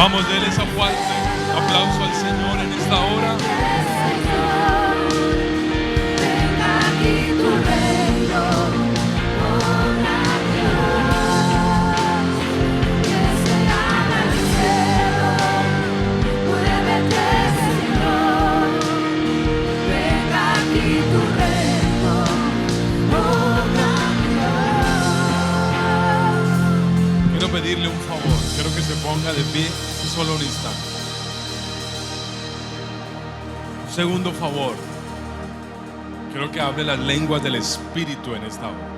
Vamos, denle esa fuerte aplauso al Señor en esta hora. Quiero pedirle un favor, quiero que se ponga de pie solo un instante. Un segundo favor, quiero que hable las lenguas del Espíritu en esta hora.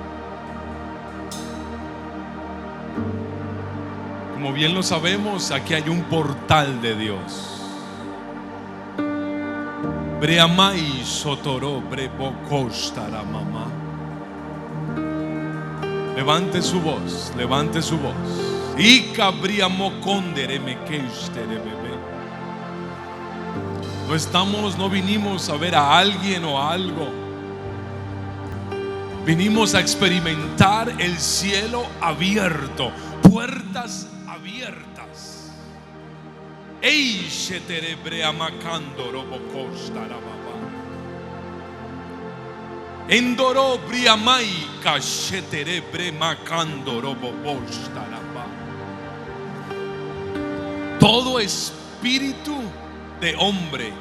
Como bien lo sabemos, aquí hay un portal de Dios. Breamai sotoró brebocostara mamá. Levante su voz, levante su voz. Y cabriamo condere me queistere bebé. No vinimos a ver a alguien o a algo. Vinimos a experimentar el cielo abierto, puertas abiertas. Eishetere breamacando robocostara baba. Endoro briamai kashetere bremacando robobostaraba. Todo espíritu de hombre,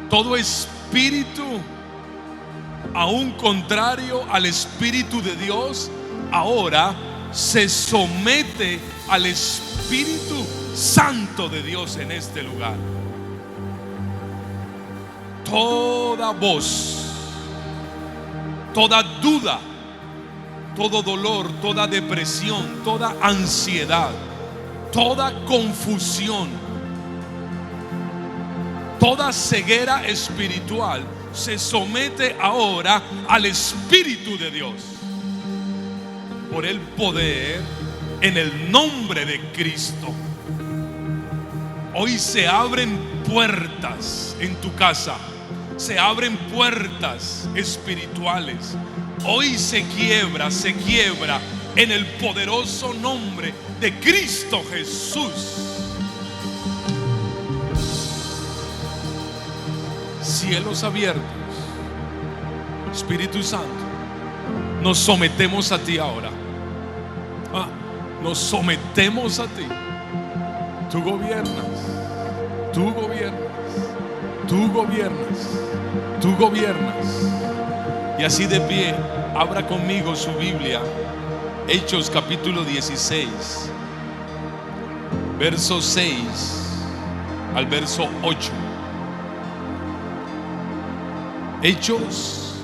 todo espíritu aún contrario al Espíritu de Dios, ahora se somete al Espíritu Santo de Dios en este lugar. Toda voz, toda duda, todo dolor, toda depresión, toda ansiedad, toda confusión, toda ceguera espiritual se somete ahora al Espíritu de Dios. Por el poder en el nombre de Cristo. Hoy se abren puertas en tu casa. Se abren puertas espirituales. Hoy se quiebra en el poderoso nombre de Cristo Jesús. Cielos abiertos. Espíritu Santo, nos sometemos a ti ahora. Nos sometemos a ti. Tú gobiernas, tú gobiernas, tú gobiernas, tú gobiernas. Y así de pie, abra conmigo su Biblia, Hechos capítulo 16, verso 6 al verso 8. Hechos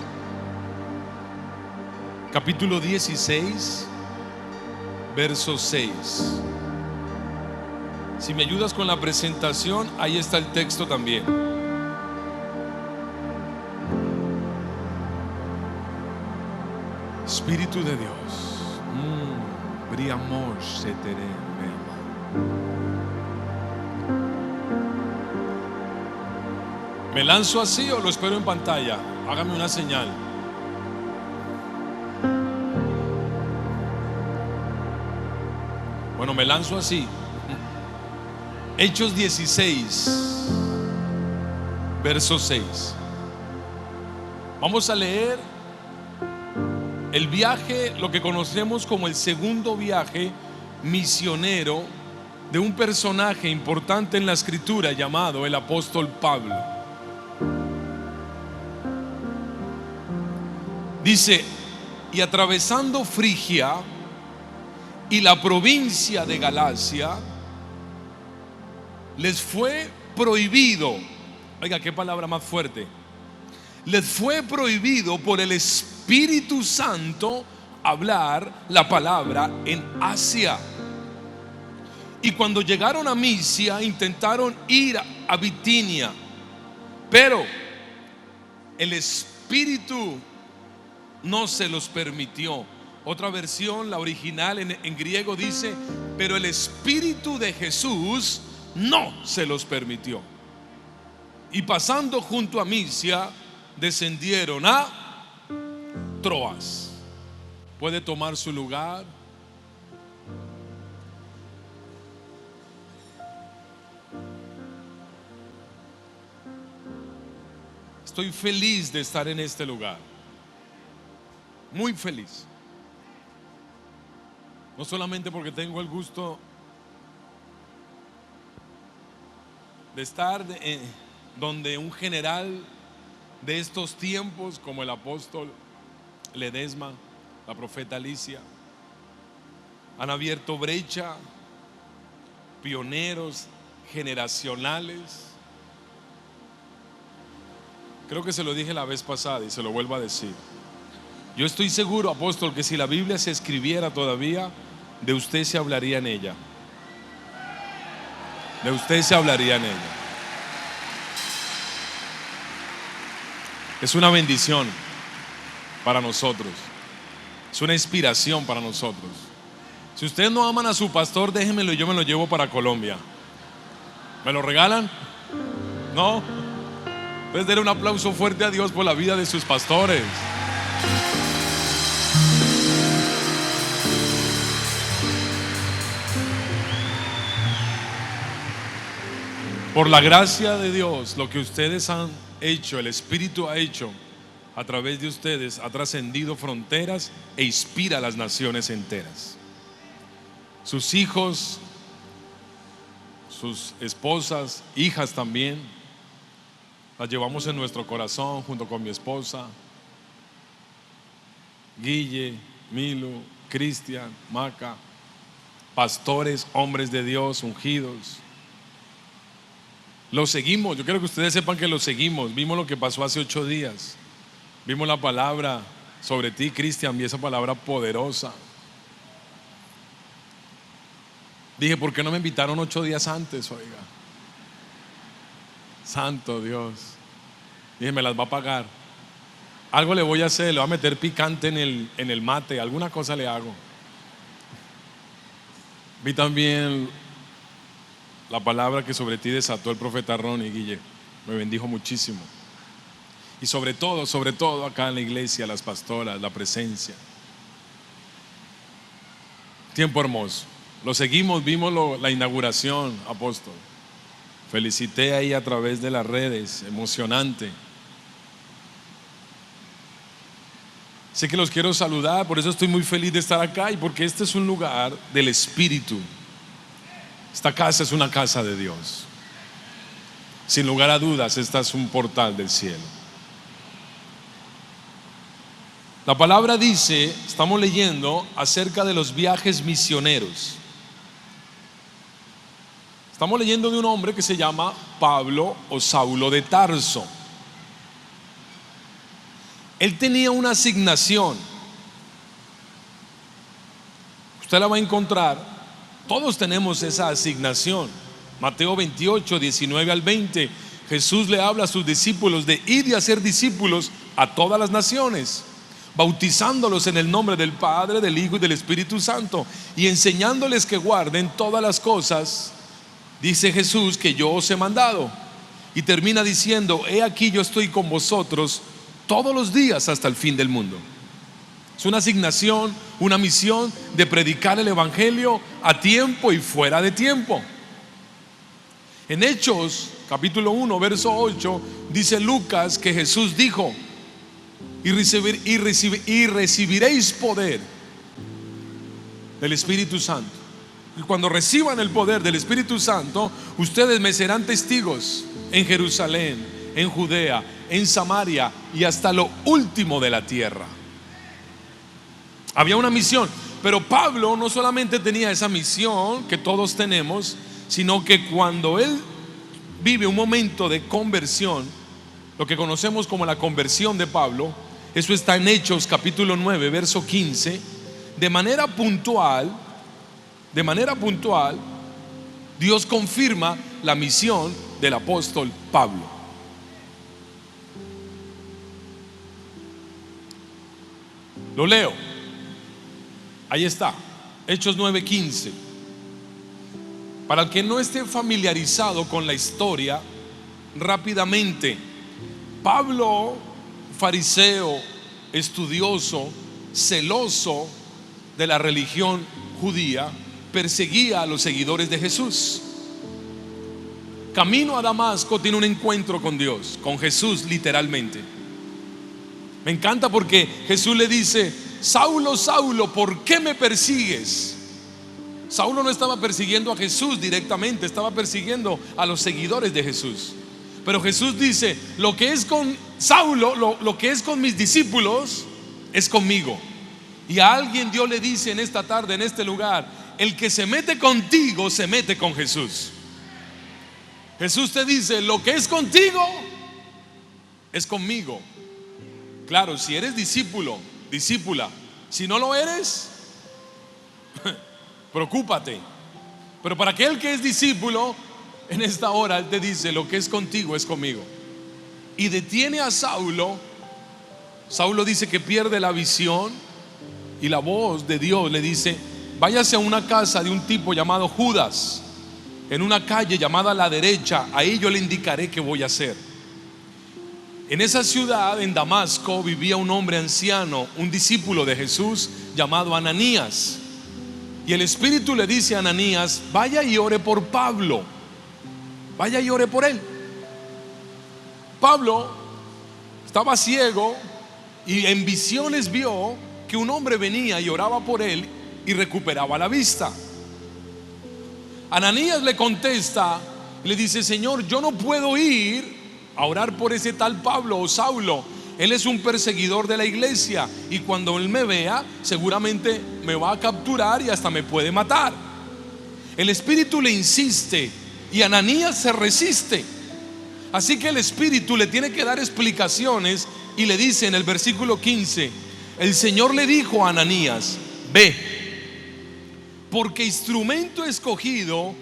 capítulo 16, verso 6. Si me ayudas con la presentación, ahí está el texto también. Espíritu de Dios, ¿me lanzo así o lo espero en pantalla? Hágame una señal. Bueno, me lanzo así. Hechos 16, verso 6. Vamos a leer el viaje, lo que conocemos como el segundo viaje misionero de un personaje importante en la escritura llamado el apóstol Pablo. Dice: y atravesando Frigia y la provincia de Galacia, les fue prohibido, oiga, qué palabra más fuerte, les fue prohibido por el Espíritu Santo hablar la palabra en Asia. Y cuando llegaron a Misia, intentaron ir a Bitinia, pero el Espíritu no se los permitió. Otra versión, la original en griego, dice: pero el Espíritu de Jesús no se los permitió. Y pasando junto a Misia, descendieron a Troas. Puede tomar su lugar. Estoy feliz de estar en este lugar, muy feliz. No solamente porque tengo el gusto de estar donde un general de estos tiempos como el apóstol Ledesma, la profeta Alicia, han abierto brecha, pioneros generacionales. Creo que se lo dije la vez pasada y se lo vuelvo a decir. Yo estoy seguro, apóstol, que si la Biblia se escribiera todavía, de usted se hablaría en ella. De usted se hablaría en ella. Es una bendición para nosotros. Es una inspiración para nosotros. Si ustedes no aman a su pastor, déjenmelo y yo me lo llevo para Colombia. ¿Me lo regalan? ¿No? Entonces denle un aplauso fuerte a Dios por la vida de sus pastores. Por la gracia de Dios, lo que ustedes han hecho, el Espíritu ha hecho a través de ustedes, ha trascendido fronteras e inspira a las naciones enteras. Sus hijos, sus esposas, hijas también, las llevamos en nuestro corazón junto con mi esposa, Guille, Milo, Cristian, Maca, pastores, hombres de Dios, ungidos. Lo seguimos, yo quiero que ustedes sepan que lo seguimos. Vimos lo que pasó hace 8 días. Vimos la palabra sobre ti, Cristian, y esa palabra poderosa. Dije, ¿por qué no me invitaron 8 días antes? Oiga, santo Dios. Dije, me las va a pagar. Algo le voy a hacer, le voy a meter picante en el mate, alguna cosa le hago. Vi también la palabra que sobre ti desató el profeta Ronnie, Guille. Me bendijo muchísimo. Y sobre todo acá en la iglesia, las pastoras, la presencia. Tiempo hermoso. Lo seguimos, vimos la inauguración, apóstol. Felicité ahí a través de las redes, emocionante. Sé que los quiero saludar, por eso estoy muy feliz de estar acá y porque este es un lugar del Espíritu. Esta casa es una casa de Dios. Sin lugar a dudas, esta es un portal del cielo. La palabra dice, estamos leyendo acerca de los viajes misioneros. Estamos leyendo de un hombre que se llama Pablo o Saulo de Tarso. Él tenía una asignación. Usted la va a encontrar. Todos tenemos esa asignación. Mateo 28, 19 al 20. Jesús le habla a sus discípulos de ir y hacer discípulos a todas las naciones, bautizándolos en el nombre del Padre, del Hijo y del Espíritu Santo, y enseñándoles que guarden todas las cosas, dice Jesús, que yo os he mandado. Y termina diciendo, he aquí yo estoy con vosotros todos los días hasta el fin del mundo. Es una asignación, una misión de predicar el evangelio a tiempo y fuera de tiempo. En Hechos capítulo 1 verso 8 dice Lucas que Jesús dijo, y recibiréis poder del Espíritu Santo. Y cuando reciban el poder del Espíritu Santo, ustedes me serán testigos en Jerusalén, en Judea, en Samaria y hasta lo último de la tierra. Había una misión, pero Pablo no solamente tenía esa misión que todos tenemos, sino que cuando él vive un momento de conversión, lo que conocemos como la conversión de Pablo, eso está en Hechos capítulo 9 verso 15. De manera puntual, Dios confirma la misión del apóstol Pablo. Lo leo. Ahí está, Hechos 9:15. Para el que no esté familiarizado con la historia, rápidamente, Pablo, fariseo, estudioso, celoso de la religión judía, perseguía a los seguidores de Jesús. camino a Damasco, tiene un encuentro con Dios, con Jesús literalmente. Me encanta porque Jesús le dice: Saulo, Saulo, ¿por qué me persigues? Saulo no estaba persiguiendo a Jesús directamente, estaba persiguiendo a los seguidores de Jesús. Pero Jesús dice: lo que es con Saulo, lo que es con mis discípulos, es conmigo. Y a alguien Dios le dice en esta tarde, en este lugar: el que se mete contigo, se mete con Jesús. Jesús te dice: lo que es contigo, es conmigo. Claro, si eres discípulo, discípula. Si no lo eres, preocúpate. Pero para aquel que es discípulo, en esta hora Él te dice: lo que es contigo es conmigo. Y detiene a Saulo. Saulo dice que pierde la visión, y la voz de Dios le dice: váyase a una casa de un tipo llamado Judas, en una calle llamada La Derecha, ahí yo le indicaré qué voy a hacer. En esa ciudad, en Damasco, vivía un hombre anciano, un discípulo de Jesús llamado Ananías. Y el Espíritu le dice a Ananías: vaya y ore por Pablo, vaya y ore por él. Pablo estaba ciego y en visiones vio que un hombre venía y oraba por él y recuperaba la vista. Ananías le contesta y le dice: Señor, yo no puedo ir a orar por ese tal Pablo o Saulo. Él es un perseguidor de la iglesia, y cuando él me vea, seguramente me va a capturar y hasta me puede matar. El Espíritu le insiste y Ananías se resiste. Así que el Espíritu le tiene que dar explicaciones y le dice en el versículo 15: el Señor le dijo a Ananías: ve, porque instrumento escogido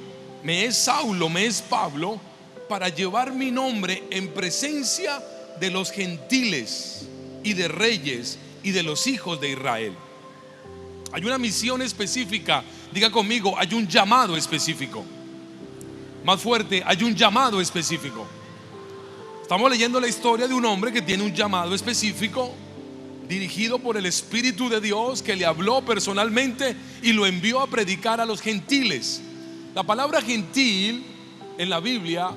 me es Saulo, me es Pablo, para llevar mi nombre en presencia de los gentiles y de reyes y de los hijos de Israel. Hay una misión específica. Diga conmigo: hay un llamado específico. Más fuerte: hay un llamado específico. Estamos leyendo la historia de un hombre que tiene un llamado específico, dirigido por el Espíritu de Dios, que le habló personalmente y lo envió a predicar a los gentiles. La palabra gentil en la Biblia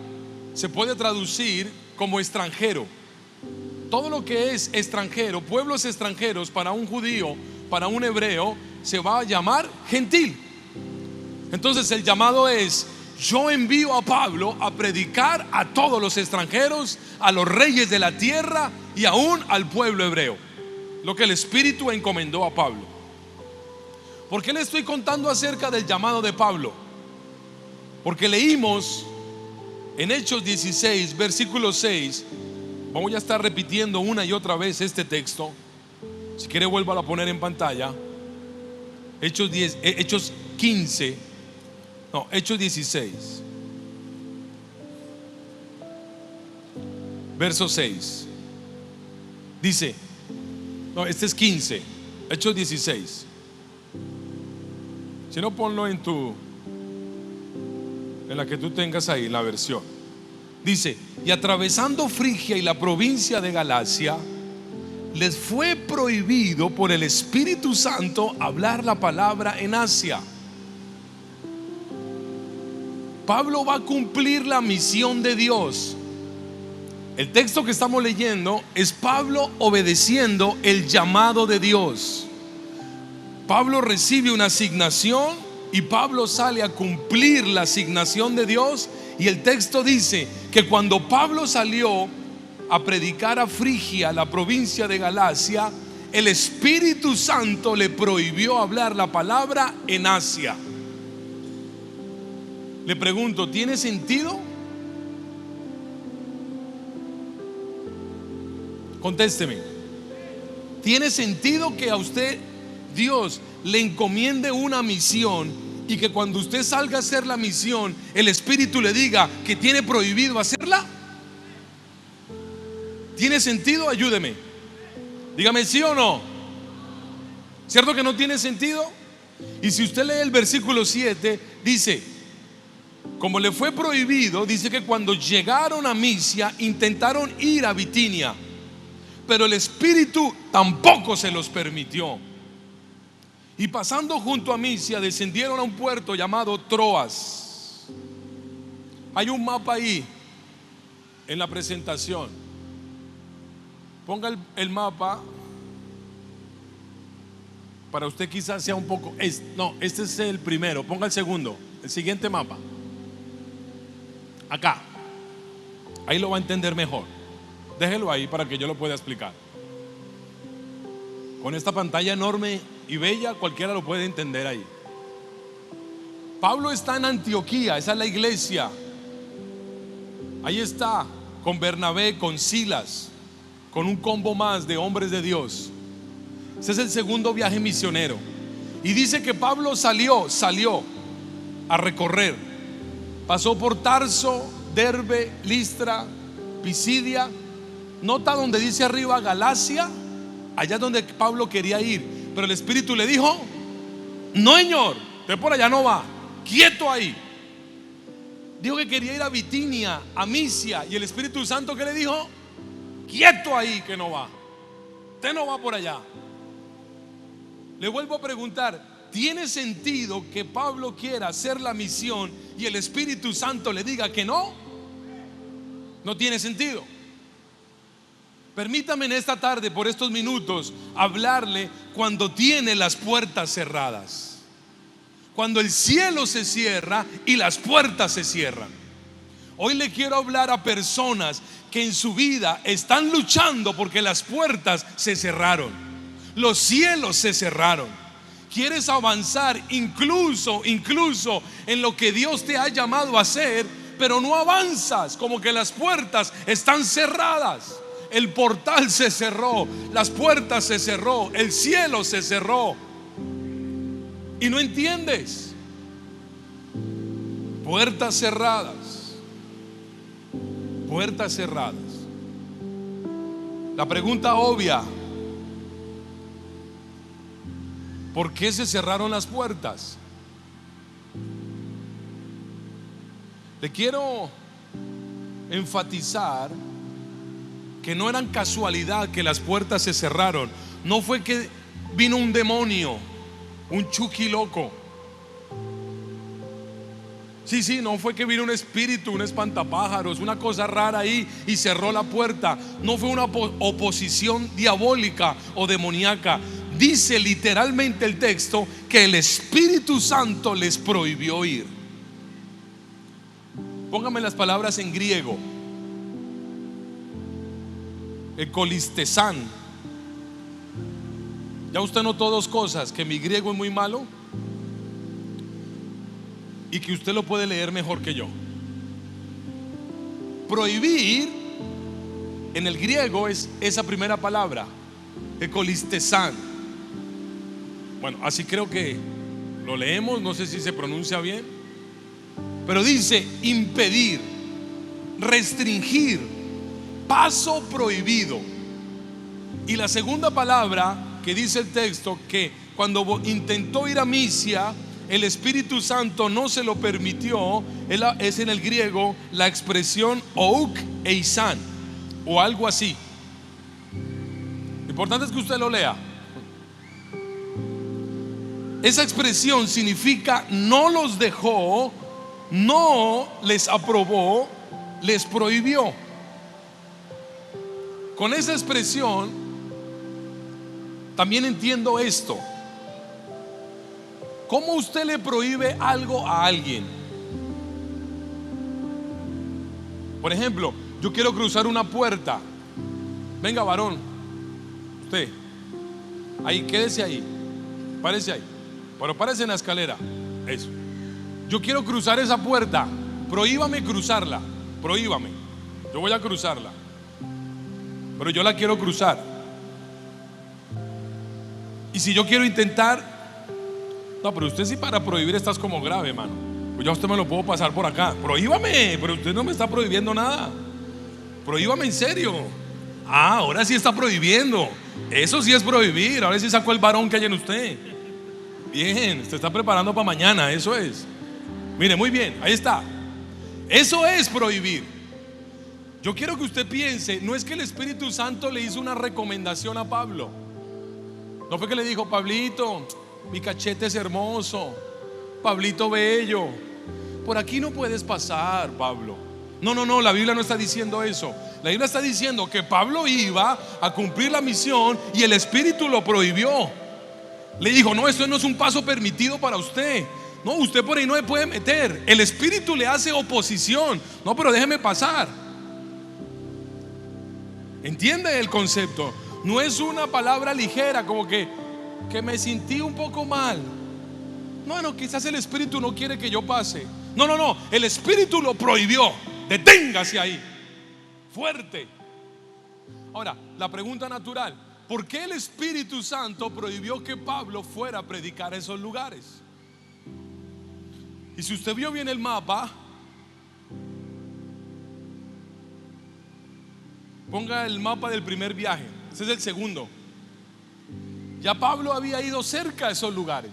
se puede traducir como extranjero. Todo lo que es extranjero, pueblos extranjeros, para un judío, para un hebreo, se va a llamar gentil. Entonces el llamado es: yo envío a Pablo a predicar a todos los extranjeros, a los reyes de la tierra y aún al pueblo hebreo. Lo que el Espíritu encomendó a Pablo. ¿Por qué le estoy contando acerca del llamado de Pablo? Porque leímos en Hechos 16, versículo 6. Voy a estar repitiendo una y otra vez este texto. Si quiere, vuelva a poner en pantalla. Hechos 16. Verso 6. Dice, no, este es 15. Hechos 16. Si no, ponlo en la que tú tengas ahí, la versión. Dice: y atravesando Frigia y la provincia de Galacia, les fue prohibido por el Espíritu Santo hablar la palabra en Asia. Pablo va a cumplir la misión de Dios. El texto que estamos leyendo es Pablo obedeciendo el llamado de Dios. Pablo recibe una asignación y Pablo sale a cumplir la asignación de Dios. Y el texto dice que cuando Pablo salió a predicar a Frigia, la provincia de Galacia, el Espíritu Santo le prohibió hablar la palabra en Asia. Le pregunto: ¿tiene sentido? Contésteme. ¿Tiene sentido que a usted Dios le encomiende una misión y que cuando usted salga a hacer la misión, el Espíritu le diga que tiene prohibido hacerla? ¿Tiene sentido? Ayúdeme. Dígame sí o no. ¿Cierto que no tiene sentido? Y si usted lee el versículo 7, dice: como le fue prohibido, dice que cuando llegaron a Misia intentaron ir a Bitinia, pero el Espíritu tampoco se los permitió. Y pasando junto a Misia, descendieron a un puerto llamado Troas. Hay un mapa ahí en la presentación. Ponga el mapa. Para usted quizás sea un poco, este es el primero. Ponga el segundo, el siguiente mapa. Acá. Ahí lo va a entender mejor. Déjelo ahí para que yo lo pueda explicar. Con esta pantalla enorme y bella, cualquiera lo puede entender ahí. Pablo está en Antioquía, esa es la iglesia. Ahí está, con Bernabé, con Silas, con un combo más de hombres de Dios. Ese es el segundo viaje misionero. Y dice que Pablo salió a recorrer. Pasó por Tarso, Derbe, Listra, Pisidia. Nota donde dice arriba Galacia. Allá es donde Pablo quería ir, pero el Espíritu le dijo: no, señor, usted por allá no va, quieto ahí. Dijo que quería ir a Bitinia, a Misia, y el Espíritu Santo, ¿qué le dijo? Quieto ahí, que no va, usted no va por allá. Le vuelvo a preguntar, ¿tiene sentido que Pablo quiera hacer la misión y el Espíritu Santo le diga que no? No tiene sentido. Permítame en esta tarde, por estos minutos, hablarle cuando tiene las puertas cerradas. Cuando el cielo se cierra y las puertas se cierran. Hoy le quiero hablar a personas que en su vida están luchando porque las puertas se cerraron, los cielos se cerraron. Quieres avanzar incluso en lo que Dios te ha llamado a hacer, pero no avanzas, como que las puertas están cerradas. El portal se cerró, las puertas se cerró, el cielo se cerró y no entiendes. Puertas cerradas, puertas cerradas. La pregunta obvia: ¿por qué se cerraron las puertas? Le quiero enfatizar que no eran casualidad que las puertas se cerraron. No fue que vino un demonio, un Chucky loco. Sí, no fue que vino un espíritu, un espantapájaros, una cosa rara ahí y cerró la puerta. No fue una oposición diabólica o demoníaca. Dice literalmente el texto que el Espíritu Santo les prohibió ir. Póngame las palabras en griego. Ecolistesán. Ya usted notó dos cosas: que mi griego es muy malo y que usted lo puede leer mejor que yo. Prohibir en el griego es esa primera palabra, ecolistesán. Bueno, así creo que lo leemos, no sé si se pronuncia bien, pero dice impedir, restringir, paso prohibido. Y la segunda palabra que dice el texto, que cuando intentó ir a Misia, el Espíritu Santo no se lo permitió, es en el griego la expresión ouk eisan o algo así. Lo importante es que usted lo lea. Esa expresión significa no los dejó, no les aprobó, les prohibió. Con esa expresión también entiendo esto: ¿cómo usted le prohíbe algo a alguien? Por ejemplo, yo quiero cruzar una puerta. Venga, varón, usted ahí, quédese ahí, párese ahí, pero párese en la escalera. Eso. Yo quiero cruzar esa puerta, prohíbame cruzarla, prohíbame. Yo voy a cruzarla, pero yo la quiero cruzar. Y si yo quiero intentar, no, pero usted sí, para prohibir estás como grave, hermano. Pues yo a usted me lo puedo pasar por acá. Prohíbame, pero usted no me está prohibiendo nada. Prohíbame en serio. Ah, ahora sí está prohibiendo. Eso sí es prohibir. Ahora sí sacó el varón que hay en usted. Bien, usted está preparando para mañana. Eso es. Mire, muy bien, ahí está. Eso es prohibir. Yo quiero que usted piense, no es que el Espíritu Santo le hizo una recomendación a Pablo. No fue que le dijo: Pablito, mi cachete es hermoso, Pablito bello, por aquí no puedes pasar, Pablo. No, no, no, la Biblia no está diciendo eso. La Biblia está diciendo que Pablo iba a cumplir la misión y el Espíritu lo prohibió. Le dijo, no, esto no es un paso permitido para usted. No, usted por ahí no se puede meter. El Espíritu le hace oposición. No, pero déjeme pasar. ¿Entiende el concepto? No es una palabra ligera como que me sentí un poco mal. No, no, quizás el Espíritu no quiere que yo pase. No, no, no, el Espíritu lo prohibió. Deténgase ahí. Fuerte. Ahora, la pregunta natural: ¿por qué el Espíritu Santo prohibió que Pablo fuera a predicar a esos lugares? Y si usted vio bien el mapa, ponga el mapa del primer viaje. Ese es el segundo. Ya Pablo había ido cerca de esos lugares.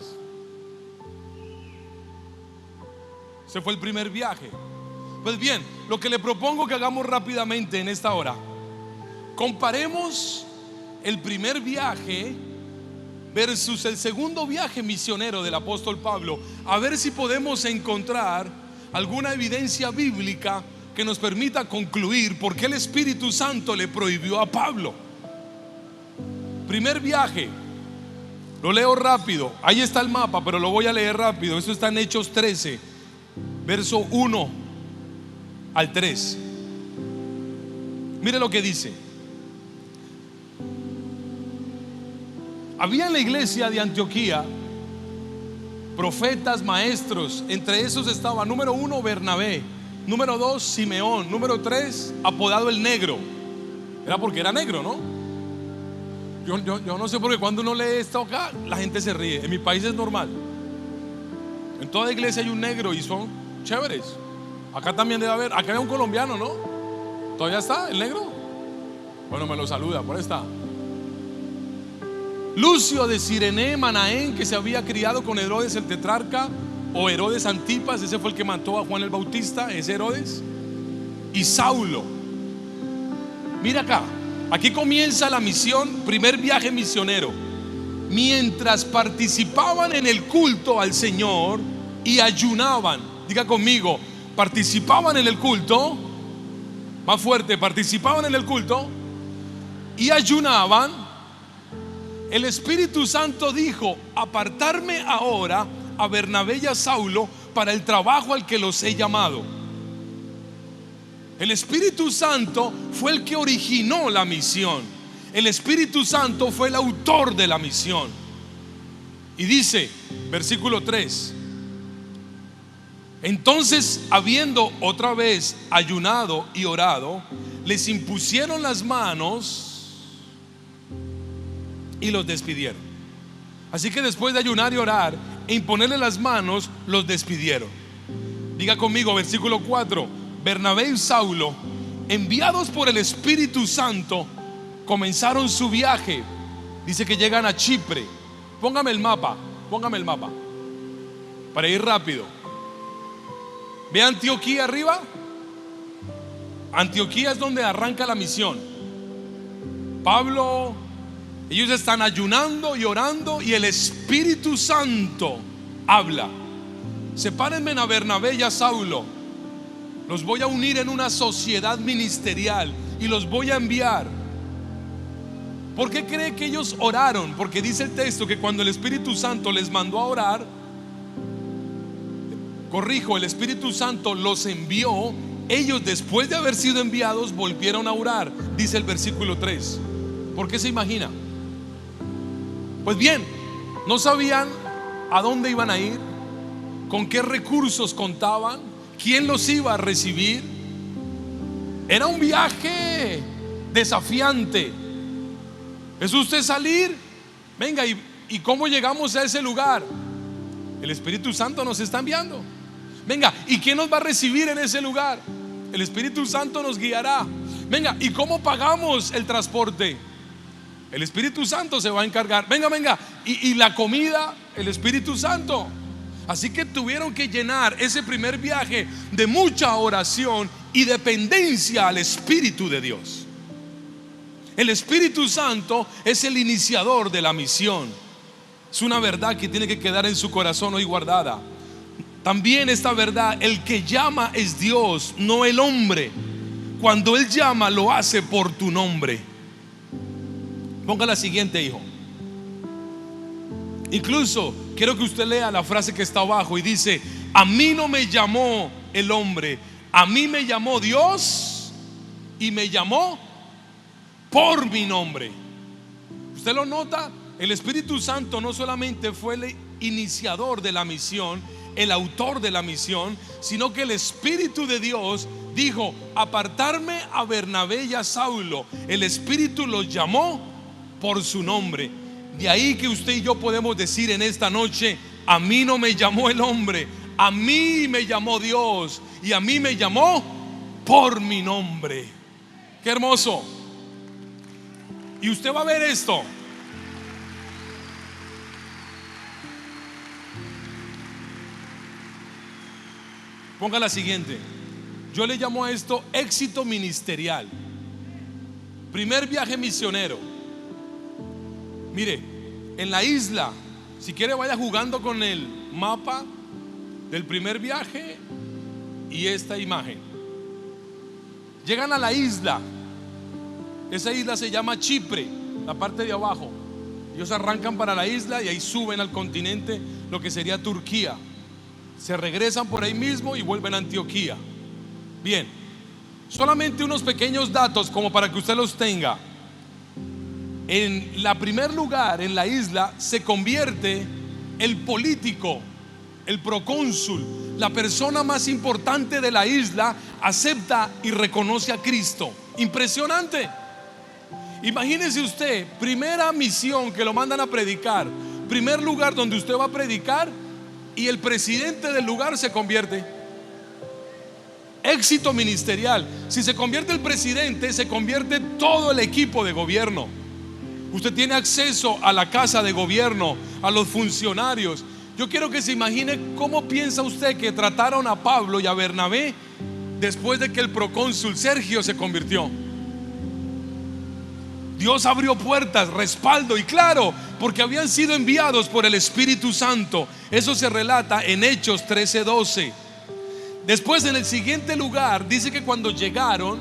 Ese fue el primer viaje. Pues bien, lo que le propongo que hagamos rápidamente en esta hora, comparemos el primer viaje versus el segundo viaje misionero del apóstol Pablo, a ver si podemos encontrar alguna evidencia bíblica que nos permita concluir por qué el Espíritu Santo le prohibió a Pablo. Primer viaje, lo leo rápido, ahí está el mapa, pero lo voy a leer rápido. Esto está en Hechos 13, verso 1 al 3. Mire lo que dice. Había en la iglesia de Antioquía profetas, maestros. Entre esos estaba, número 1, Bernabé. Número 2, Simeón. Número 3, apodado el Negro. Era porque era negro, ¿no? Yo no sé por qué cuando uno lee esto acá, la gente se ríe. En mi país es normal. En toda iglesia hay un negro y son chéveres. Acá también debe haber. Acá hay un colombiano, ¿no? ¿Todavía está el negro? Bueno, me lo saluda, por ahí está. Lucio de Cirene, Manaén, que se había criado con Herodes el tetrarca, o Herodes Antipas, ese fue el que mató a Juan el Bautista, ese Herodes. Y Saulo. Mira acá, aquí comienza la misión, primer viaje misionero. Mientras participaban en el culto al Señor y ayunaban, diga conmigo, participaban en el culto, más fuerte, participaban en el culto y ayunaban, el Espíritu Santo dijo: apartarme ahora a Bernabé y a Saulo para el trabajo al que los he llamado. El Espíritu Santo fue el que originó la misión. El Espíritu Santo fue el autor de la misión. Y dice, versículo 3: entonces, habiendo otra vez ayunado y orado, les impusieron las manos y los despidieron. Así que después de ayunar y orar e imponerle las manos, los despidieron. Diga conmigo, versículo 4: Bernabé y Saulo, enviados por el Espíritu Santo, comenzaron su viaje. Dice que llegan a Chipre. Póngame el mapa para ir rápido. ¿Ve Antioquía arriba? Antioquía es donde arranca la misión. Pablo, ellos están ayunando y orando y el Espíritu Santo habla: sepárenme a Bernabé y a Saulo, los voy a unir en una sociedad ministerial y los voy a enviar. ¿Por qué cree que ellos oraron? Porque dice el texto que cuando el Espíritu Santo les mandó a orar, el Espíritu Santo los envió. Ellos, después de haber sido enviados, volvieron a orar, dice el versículo 3. ¿Por qué se imagina? Pues bien, no sabían a dónde iban a ir, con qué recursos contaban, quién los iba a recibir. Era un viaje desafiante. ¿Es usted salir? Venga, ¿y cómo llegamos a ese lugar? El Espíritu Santo nos está enviando. Venga, ¿y quién nos va a recibir en ese lugar? El Espíritu Santo nos guiará. Venga, ¿y cómo pagamos el transporte? El Espíritu Santo se va a encargar. Venga, y la comida, el Espíritu Santo. Así que tuvieron que llenar ese primer viaje de mucha oración y dependencia al Espíritu de Dios. El Espíritu Santo es el iniciador de la misión. Es una verdad que tiene que quedar en su corazón hoy guardada. También esta verdad: el que llama es Dios, no el hombre. Cuando Él llama, lo hace por tu nombre. Ponga la siguiente, hijo. Incluso quiero que usted lea la frase que está abajo y dice: a mí no me llamó el hombre, a mí me llamó Dios y me llamó por mi nombre. ¿Usted lo nota? El Espíritu Santo no solamente fue el iniciador de la misión, el autor de la misión, sino que el Espíritu de Dios dijo: apartarme a Bernabé y a Saulo. El Espíritu los llamó por su nombre. De ahí que usted y yo podemos decir en esta noche: a mí no me llamó el hombre, a mí me llamó Dios, y a mí me llamó por mi nombre. Qué hermoso. Y usted va a ver esto. Ponga la siguiente. Yo le llamo a esto éxito ministerial. Primer viaje misionero. Mire, en la isla, si quiere vaya jugando con el mapa del primer viaje y esta imagen. Llegan a la isla. Esa isla se llama Chipre, la parte de abajo. Ellos arrancan para la isla y ahí suben al continente, lo que sería Turquía. Se regresan por ahí mismo y vuelven a Antioquía. Bien, solamente unos pequeños datos como para que usted los tenga. En la primer lugar en la isla se convierte el político, el procónsul, la persona más importante de la isla, acepta y reconoce a Cristo. Impresionante. Imagínese usted, primera misión que lo mandan a predicar, primer lugar donde usted va a predicar, y el presidente del lugar se convierte. Éxito ministerial. Si se convierte el presidente, se convierte todo el equipo de gobierno. Usted tiene acceso a la casa de gobierno, a los funcionarios. Yo quiero que se imagine cómo piensa usted que trataron a Pablo y a Bernabé después de que el procónsul Sergio se convirtió. Dios abrió puertas, respaldo, y claro, porque habían sido enviados por el Espíritu Santo. Eso se relata en Hechos 13:12. Después, en el siguiente lugar, dice que cuando llegaron,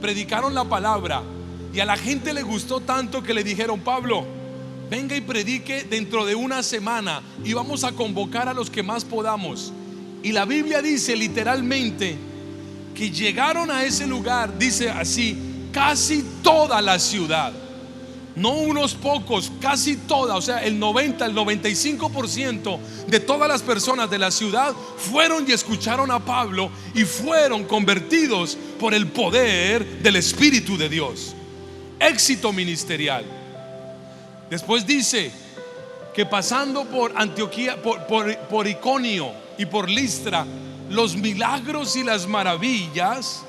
predicaron la palabra, y a la gente le gustó tanto que le dijeron: Pablo, venga y predique dentro de una semana, y vamos a convocar a los que más podamos. Y la Biblia dice literalmente que llegaron a ese lugar, dice así, casi toda la ciudad, no unos pocos, casi toda, o sea, el 95% de todas las personas de la ciudad fueron y escucharon a Pablo y fueron convertidos por el poder del Espíritu de Dios. Éxito ministerial. Después dice que pasando por Antioquía, por Iconio y por Listra, los milagros y las maravillas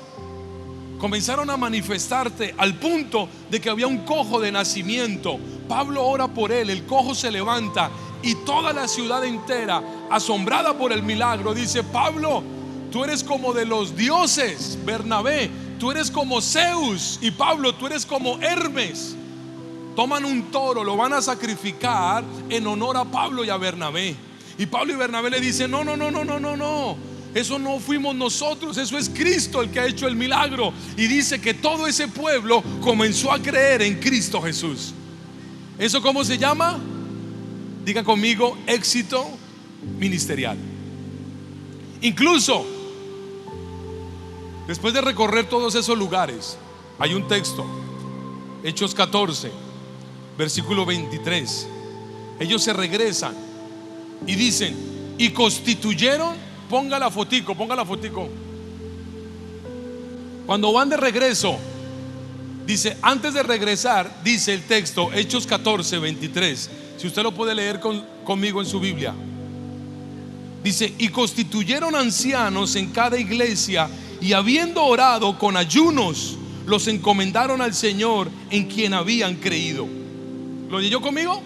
comenzaron a manifestarse al punto de que había un cojo de nacimiento. Pablo ora por él, el cojo se levanta y toda la ciudad entera, asombrada por el milagro, dice: Pablo, tú eres como de los dioses. Bernabé, tú eres como Zeus. Y Pablo, tú eres como Hermes. Toman un toro, lo van a sacrificar en honor a Pablo y a Bernabé. Y Pablo y Bernabé le dicen: no, eso no fuimos nosotros, eso es Cristo el que ha hecho el milagro. Y dice que todo ese pueblo comenzó a creer en Cristo Jesús. ¿Eso cómo se llama? Diga conmigo: éxito ministerial. Incluso después de recorrer todos esos lugares, hay un texto, Hechos 14, versículo 23. Ellos se regresan y dicen: y constituyeron. Ponga la fotico. Cuando van de regreso, dice, antes de regresar, dice el texto, Hechos 14, 23. Si usted lo puede leer conmigo en su Biblia. Dice: y constituyeron ancianos en cada iglesia, y habiendo orado con ayunos, los encomendaron al Señor en quien habían creído. ¿Lo leyó conmigo?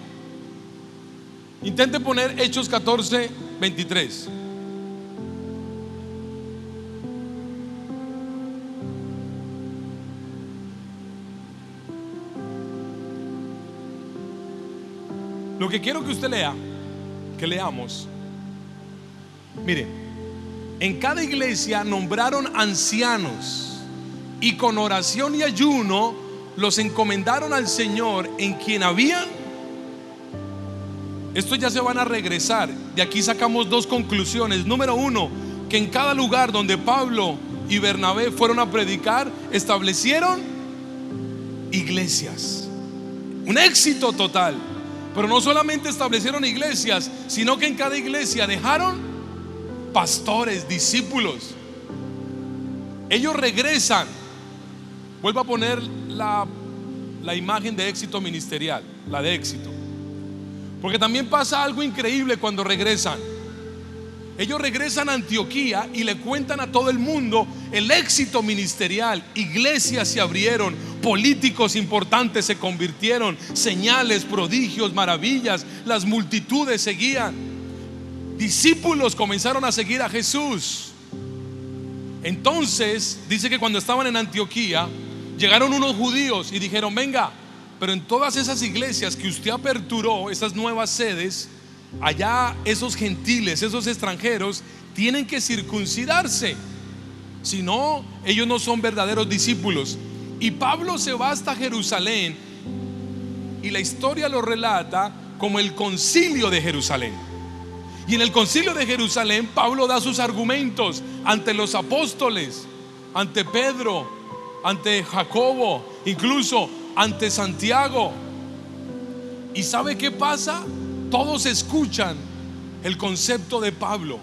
Intente poner Hechos 14, 23. Lo que quiero que usted lea, que leamos, Mire, en cada iglesia nombraron ancianos y con oración y ayuno los encomendaron al Señor, en quien habían. Estos ya se van a regresar. De aquí sacamos dos conclusiones. Número uno, que en cada lugar donde Pablo y Bernabé fueron a predicar, establecieron iglesias. Un éxito total. Pero no solamente establecieron iglesias, sino que en cada iglesia dejaron pastores, discípulos. Ellos regresan. Vuelvo a poner la imagen de éxito ministerial, la de éxito. Porque también pasa algo increíble cuando regresan. Ellos regresan a Antioquía y le cuentan a todo el mundo el éxito ministerial. Iglesias se abrieron, políticos importantes se convirtieron, señales, prodigios, maravillas, las multitudes seguían. Discípulos comenzaron a seguir a Jesús. Entonces dice que cuando estaban en Antioquía llegaron unos judíos y dijeron: venga, pero en todas esas iglesias que usted aperturó, esas nuevas sedes, allá esos gentiles, esos extranjeros tienen que circuncidarse, si no, ellos no son verdaderos discípulos. Y Pablo se va hasta Jerusalén y la historia lo relata como el concilio de Jerusalén. Y en el concilio de Jerusalén Pablo da sus argumentos ante los apóstoles, ante Pedro, ante Jacobo, incluso ante Santiago. ¿Y sabe qué pasa? Todos escuchan el concepto de Pablo,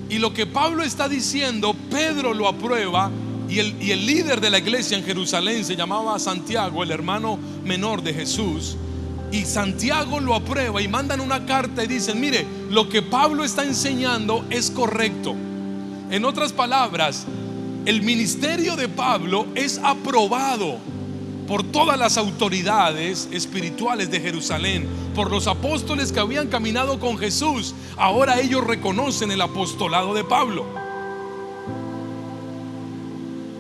y lo que Pablo está diciendo, Pedro lo aprueba. Y el líder de la iglesia en Jerusalén se llamaba Santiago, el hermano menor de Jesús. Y Santiago lo aprueba y mandan una carta y dicen: mire, lo que Pablo está enseñando es correcto. En otras palabras, el ministerio de Pablo es aprobado por todas las autoridades espirituales de Jerusalén, por los apóstoles que habían caminado con Jesús. Ahora ellos reconocen el apostolado de Pablo.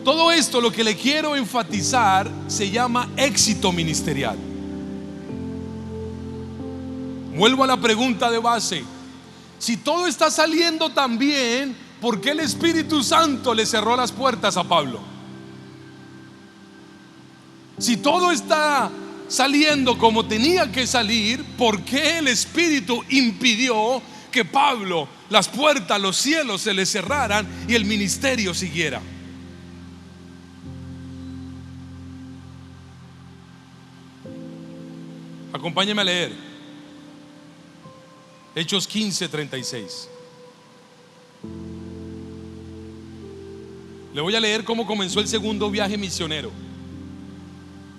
Todo esto, lo que le quiero enfatizar, se llama éxito ministerial. Vuelvo a la pregunta de base: si todo está saliendo tan bien, ¿por qué el Espíritu Santo le cerró las puertas a Pablo? Si todo está saliendo como tenía que salir, ¿por qué el Espíritu impidió que Pablo, las puertas, los cielos se le cerraran y el ministerio siguiera? Acompáñeme a leer Hechos 15:36. Le voy a leer cómo comenzó el segundo viaje misionero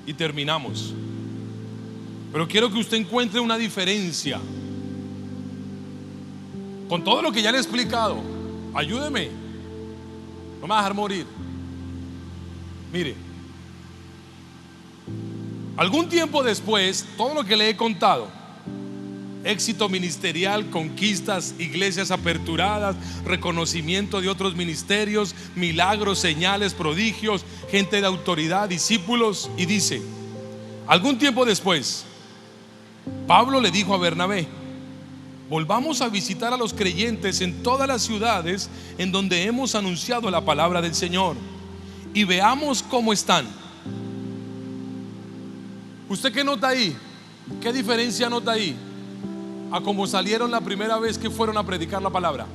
y terminamos. Pero quiero que usted encuentre una diferencia con todo lo que ya le he explicado. Ayúdeme, no me va a dejar morir. Mire, algún tiempo después, todo lo que le he contado, éxito ministerial, conquistas, iglesias aperturadas, reconocimiento de otros ministerios, milagros, señales, prodigios, gente de autoridad, discípulos. Y dice: algún tiempo después, Pablo le dijo a Bernabé: volvamos a visitar a los creyentes en todas las ciudades en donde hemos anunciado la palabra del Señor, y veamos cómo están. ¿Usted qué nota ahí? ¿Qué diferencia nota ahí a cómo salieron la primera vez que fueron a predicar la palabra?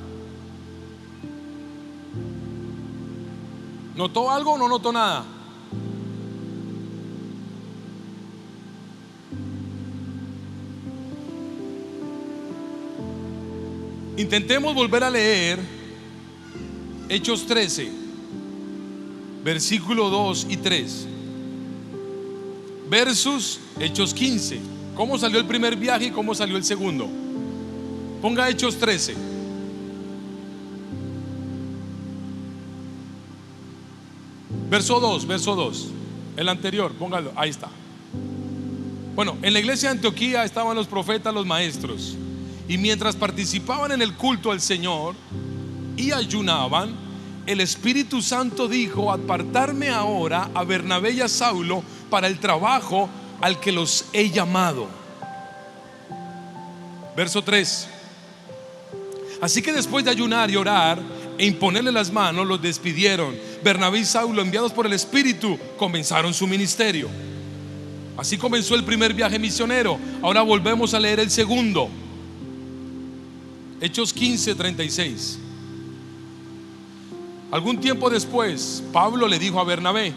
¿Notó algo o no notó nada? Intentemos volver a leer Hechos 13, versículo 2 y 3 versus Hechos 15. ¿Cómo salió el primer viaje y cómo salió el segundo? Ponga Hechos 13. Verso 2, el anterior, póngalo, ahí está. Bueno, en la iglesia de Antioquía estaban los profetas, los maestros, y mientras participaban en el culto al Señor y ayunaban, el Espíritu Santo dijo: apartarme ahora a Bernabé y a Saulo para el trabajo al que los he llamado. Verso 3: Así que después de ayunar y orar e imponerle las manos, los despidieron. Bernabé y Saulo, enviados por el Espíritu, comenzaron su ministerio. Así comenzó el primer viaje misionero. Ahora volvemos a leer el segundo. Hechos 15:36. Algún tiempo después, Pablo le dijo a Bernabé: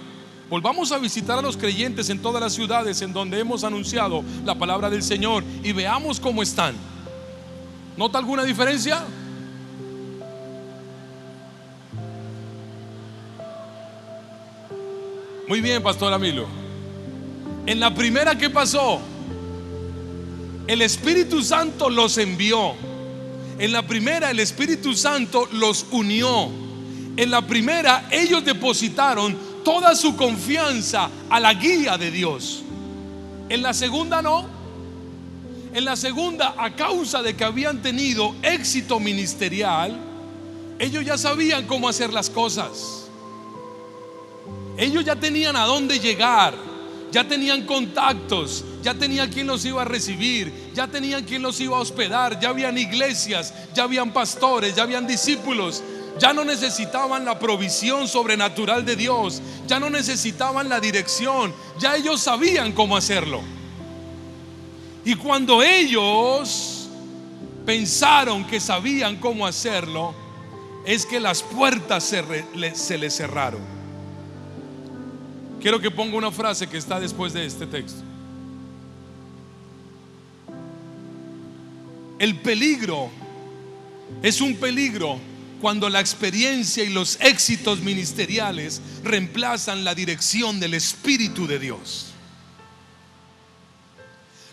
volvamos a visitar a los creyentes en todas las ciudades en donde hemos anunciado la palabra del Señor y veamos cómo están. ¿Nota alguna diferencia? Muy bien, Pastor Amilo. En la primera, ¿qué pasó? El Espíritu Santo los envió. En la primera, el Espíritu Santo los unió. En la primera, ellos depositaron toda su confianza a la guía de Dios. En la segunda, no. En la segunda, a causa de que habían tenido éxito ministerial, ellos ya sabían cómo hacer las cosas. Ellos ya tenían a dónde llegar, ya tenían contactos, ya tenían quien los iba a recibir, ya tenían quien los iba a hospedar, ya habían iglesias, ya habían pastores, ya habían discípulos. Ya no necesitaban la provisión sobrenatural de Dios, ya no necesitaban la dirección, ya ellos sabían cómo hacerlo. Y cuando ellos pensaron que sabían cómo hacerlo, es que las puertas se les cerraron. Quiero que ponga una frase que está después de este texto. El peligro es un peligro cuando la experiencia y los éxitos ministeriales reemplazan la dirección del Espíritu de Dios.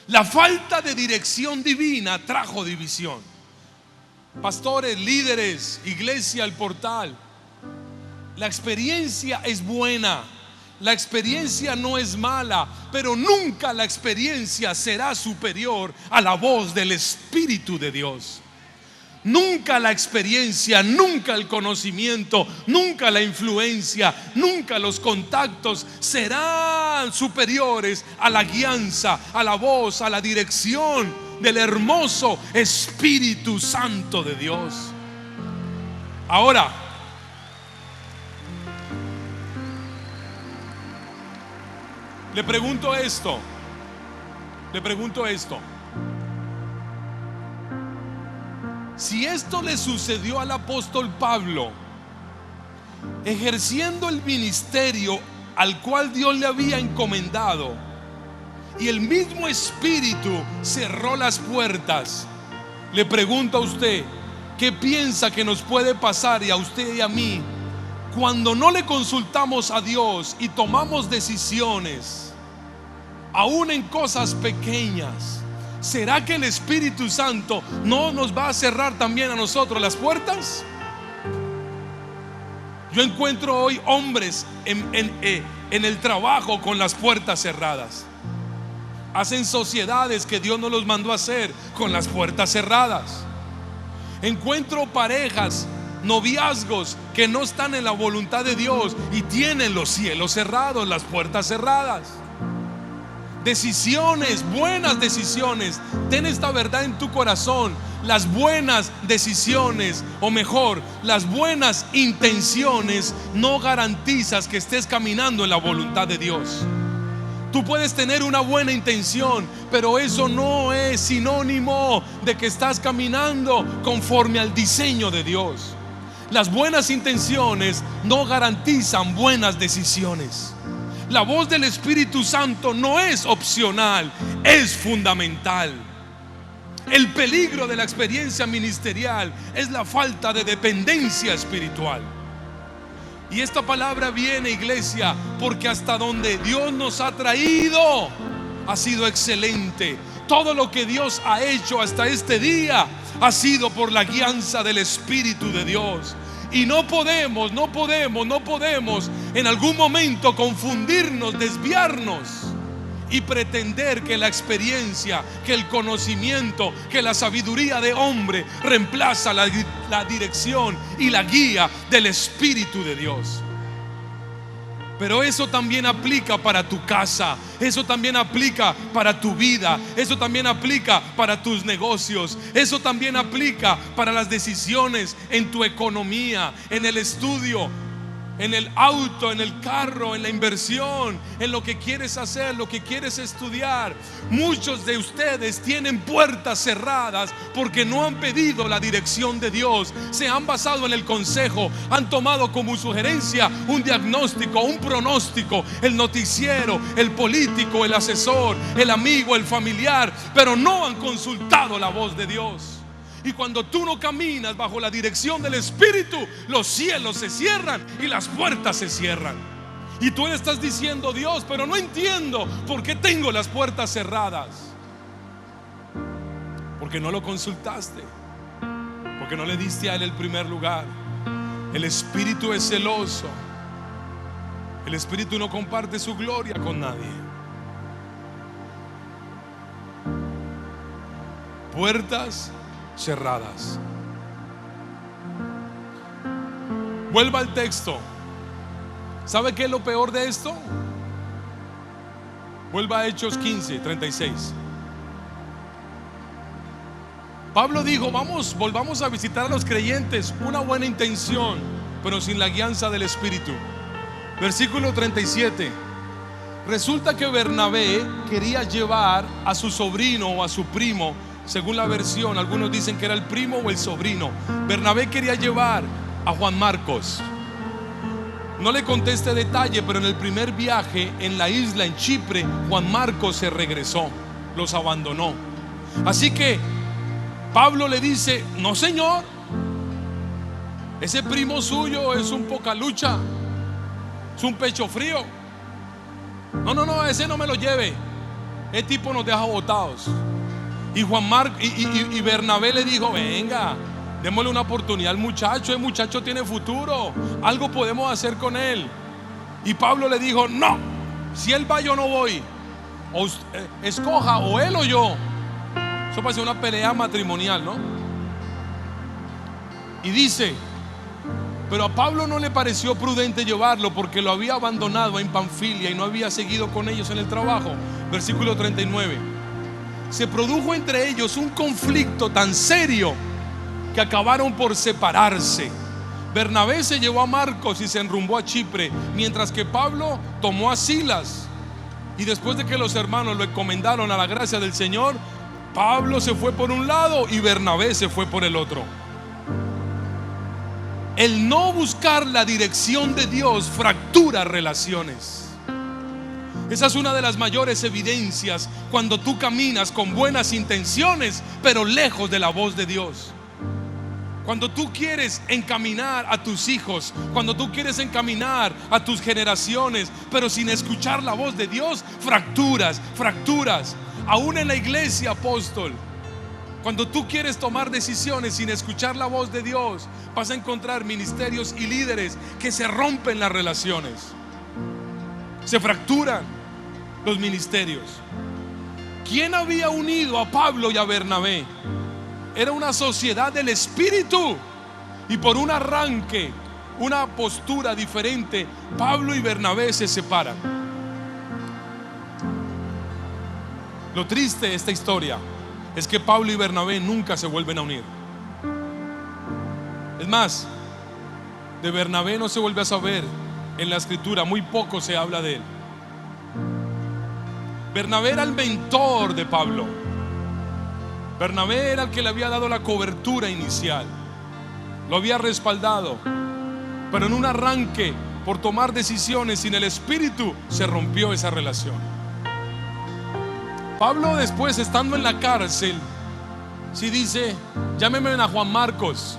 La falta de dirección divina trajo división. Pastores, líderes, iglesia, el portal. La experiencia es buena, la experiencia no es mala, pero nunca la experiencia será superior a la voz del Espíritu de Dios. Nunca la experiencia, nunca el conocimiento, nunca la influencia, nunca los contactos serán superiores a la guianza, a la voz, a la dirección del hermoso Espíritu Santo de Dios. Ahora, le pregunto esto. Si esto le sucedió al apóstol Pablo, ejerciendo el ministerio al cual Dios le había encomendado, y el mismo Espíritu cerró las puertas, le pregunto a usted, ¿qué piensa que nos puede pasar, y a usted y a mí, cuando no le consultamos a Dios y tomamos decisiones, aún en cosas pequeñas? ¿Será que el Espíritu Santo no nos va a cerrar también a nosotros las puertas? Yo encuentro hoy hombres en el trabajo con las puertas cerradas. Hacen sociedades que Dios no los mandó a hacer con las puertas cerradas. Encuentro parejas, noviazgos que no están en la voluntad de Dios y tienen los cielos cerrados, las puertas cerradas. Decisiones, buenas decisiones. Ten esta verdad en tu corazón. Las buenas decisiones, o mejor, las buenas intenciones, no garantizas que estés caminando en la voluntad de Dios. Tú puedes tener una buena intención, pero eso no es sinónimo de que estás caminando conforme al diseño de Dios. Las buenas intenciones no garantizan buenas decisiones. La voz del Espíritu Santo no es opcional, es fundamental. El peligro de la experiencia ministerial es la falta de dependencia espiritual. Y esta palabra viene, iglesia, porque hasta donde Dios nos ha traído ha sido excelente. Todo lo que Dios ha hecho hasta este día ha sido por la guianza del Espíritu de Dios. Y no podemos en algún momento confundirnos, desviarnos y pretender que la experiencia, que el conocimiento, que la sabiduría de hombre reemplaza la dirección y la guía del Espíritu de Dios. Pero eso también aplica para tu casa, eso también aplica para tu vida, eso también aplica para tus negocios, eso también aplica para las decisiones en tu economía, en el estudio, en el auto, en el carro, en la inversión, en lo que quieres hacer, lo que quieres estudiar. Muchos de ustedes tienen puertas cerradas porque no han pedido la dirección de Dios. Se han basado en el consejo, han tomado como sugerencia un diagnóstico, un pronóstico, el noticiero, el político, el asesor, el amigo, el familiar, pero no han consultado la voz de Dios. Y cuando tú no caminas bajo la dirección del Espíritu, los cielos se cierran y las puertas se cierran. Y tú le estás diciendo: Dios, pero no entiendo por qué tengo las puertas cerradas. Porque no lo consultaste, porque no le diste a Él el primer lugar. El Espíritu es celoso. El Espíritu no comparte su gloria con nadie. Puertas cerradas. Vuelva al texto. ¿Sabe qué es lo peor de esto? Vuelva a Hechos 15:36. Pablo dijo: volvamos a visitar a los creyentes, una buena intención, pero sin la guianza del Espíritu. Versículo 37. Resulta que Bernabé quería llevar a su sobrino o a su primo, según la versión. Algunos dicen que era el primo o el sobrino. Bernabé quería llevar a Juan Marcos. No le conté este detalle, pero en el primer viaje en la isla, en Chipre, Juan Marcos se regresó, los abandonó. Así que Pablo le dice: no, señor, ese primo suyo es un poca lucha, es un pecho frío. No, ese no me lo lleve. El tipo nos deja botados. Y y Bernabé le dijo: venga, démosle una oportunidad al muchacho. El muchacho tiene futuro, algo podemos hacer con él. Y Pablo le dijo: no, si él va yo no voy. Escoja o él o yo. Eso parece una pelea matrimonial, ¿no? Y dice: pero a Pablo no le pareció prudente llevarlo, porque lo había abandonado en Panfilia y no había seguido con ellos en el trabajo. Versículo 39. Se produjo entre ellos un conflicto tan serio que acabaron por separarse. Bernabé se llevó a Marcos y se enrumbó a Chipre, mientras que Pablo tomó a Silas. Y después de que los hermanos lo encomendaron a la gracia del Señor, Pablo se fue por un lado y Bernabé se fue por el otro. El no buscar la dirección de Dios fractura relaciones. Esa es una de las mayores evidencias cuando tú caminas con buenas intenciones, pero lejos de la voz de Dios. Cuando tú quieres encaminar a tus hijos, cuando tú quieres encaminar a tus generaciones, pero sin escuchar la voz de Dios, fracturas. Aún en la iglesia, apóstol, cuando tú quieres tomar decisiones sin escuchar la voz de Dios, vas a encontrar ministerios y líderes que se rompen las relaciones, se fracturan los ministerios. ¿Quién había unido a Pablo y a Bernabé? Era una sociedad del Espíritu, y por un arranque, una postura diferente, Pablo y Bernabé se separan. Lo triste de esta historia es que Pablo y Bernabé nunca se vuelven a unir. Es más, de Bernabé no se vuelve a saber en la escritura, muy poco se habla de él. Bernabé era el mentor de Pablo. Bernabé era el que le había dado la cobertura inicial, lo había respaldado, pero en un arranque, por tomar decisiones sin el Espíritu, se rompió esa relación. Pablo, después, estando en la cárcel, sí dice: llámeme a Juan Marcos.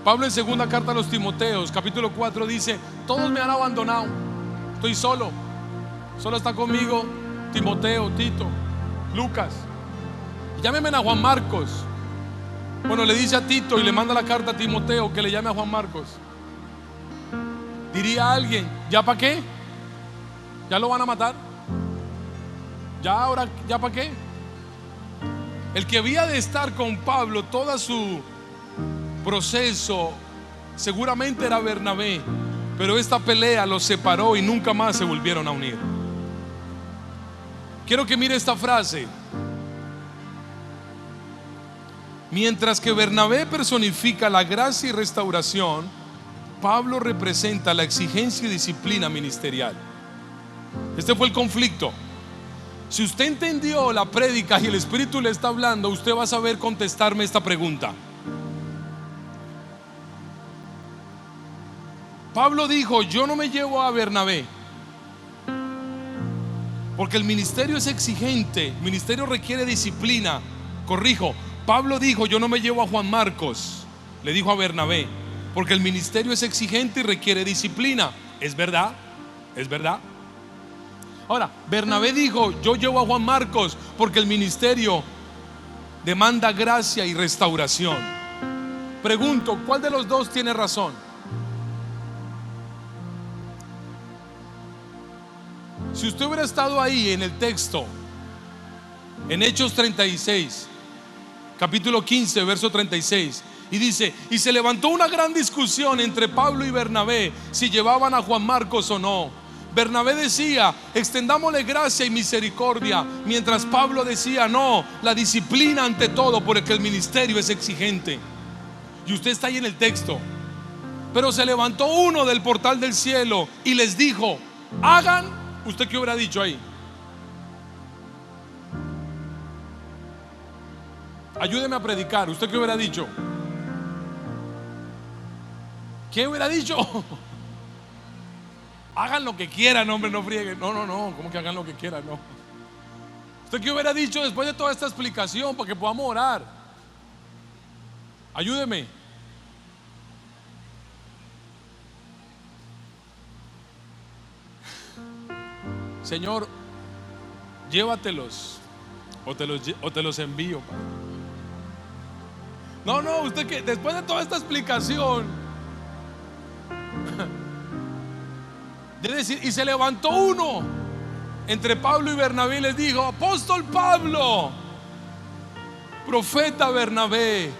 Pablo, en segunda carta a los Timoteos, capítulo 4, dice: todos me han abandonado, estoy solo está conmigo Timoteo, Tito, Lucas. Llámeme a Juan Marcos. Bueno, le dice a Tito y le manda la carta a Timoteo que le llame a Juan Marcos. Diría alguien: ¿ya para qué? ¿Ya lo van a matar? ¿Ya ahora? ¿Ya para qué? El que había de estar con Pablo todo su proceso seguramente era Bernabé, Pero esta pelea los separó y nunca más se volvieron a unir. Quiero que mire esta frase. Mientras que Bernabé personifica la gracia y restauración, Pablo representa la exigencia y disciplina ministerial. Este fue el conflicto. Si usted entendió la prédica y el Espíritu le está hablando, usted va a saber contestarme esta pregunta. Pablo dijo: yo no me llevo a Bernabé porque el ministerio es exigente, el ministerio requiere disciplina. Corrijo, Pablo dijo: yo no me llevo a Juan Marcos. Le dijo a Bernabé, porque el ministerio es exigente y requiere disciplina. ¿Es verdad? ¿Es verdad? Ahora, Bernabé dijo: yo llevo a Juan Marcos porque el ministerio demanda gracia y restauración. Pregunto, ¿cuál de los dos tiene razón? Si usted hubiera estado ahí en el texto, en Hechos 36, capítulo 15, verso 36, y dice: y se levantó una gran discusión entre Pablo y Bernabé si llevaban a Juan Marcos o no. Bernabé decía: extendámosle gracia y misericordia, mientras Pablo decía: no, la disciplina ante todo, porque el ministerio es exigente. Y usted está ahí en el texto. Pero se levantó uno del portal del cielo y les dijo: hagan. ¿Usted qué hubiera dicho ahí? Ayúdeme a predicar. ¿Usted qué hubiera dicho? ¿Qué hubiera dicho? Hagan lo que quieran, hombre, no frieguen. No, ¿cómo que hagan lo que quieran? No. ¿Usted qué hubiera dicho después de toda esta explicación para que podamos orar? Ayúdeme. Señor, llévatelos o te los envío, Padre. No, usted que después de toda esta explicación de decir: y se levantó uno entre Pablo y Bernabé y les dijo: apóstol Pablo, profeta Bernabé,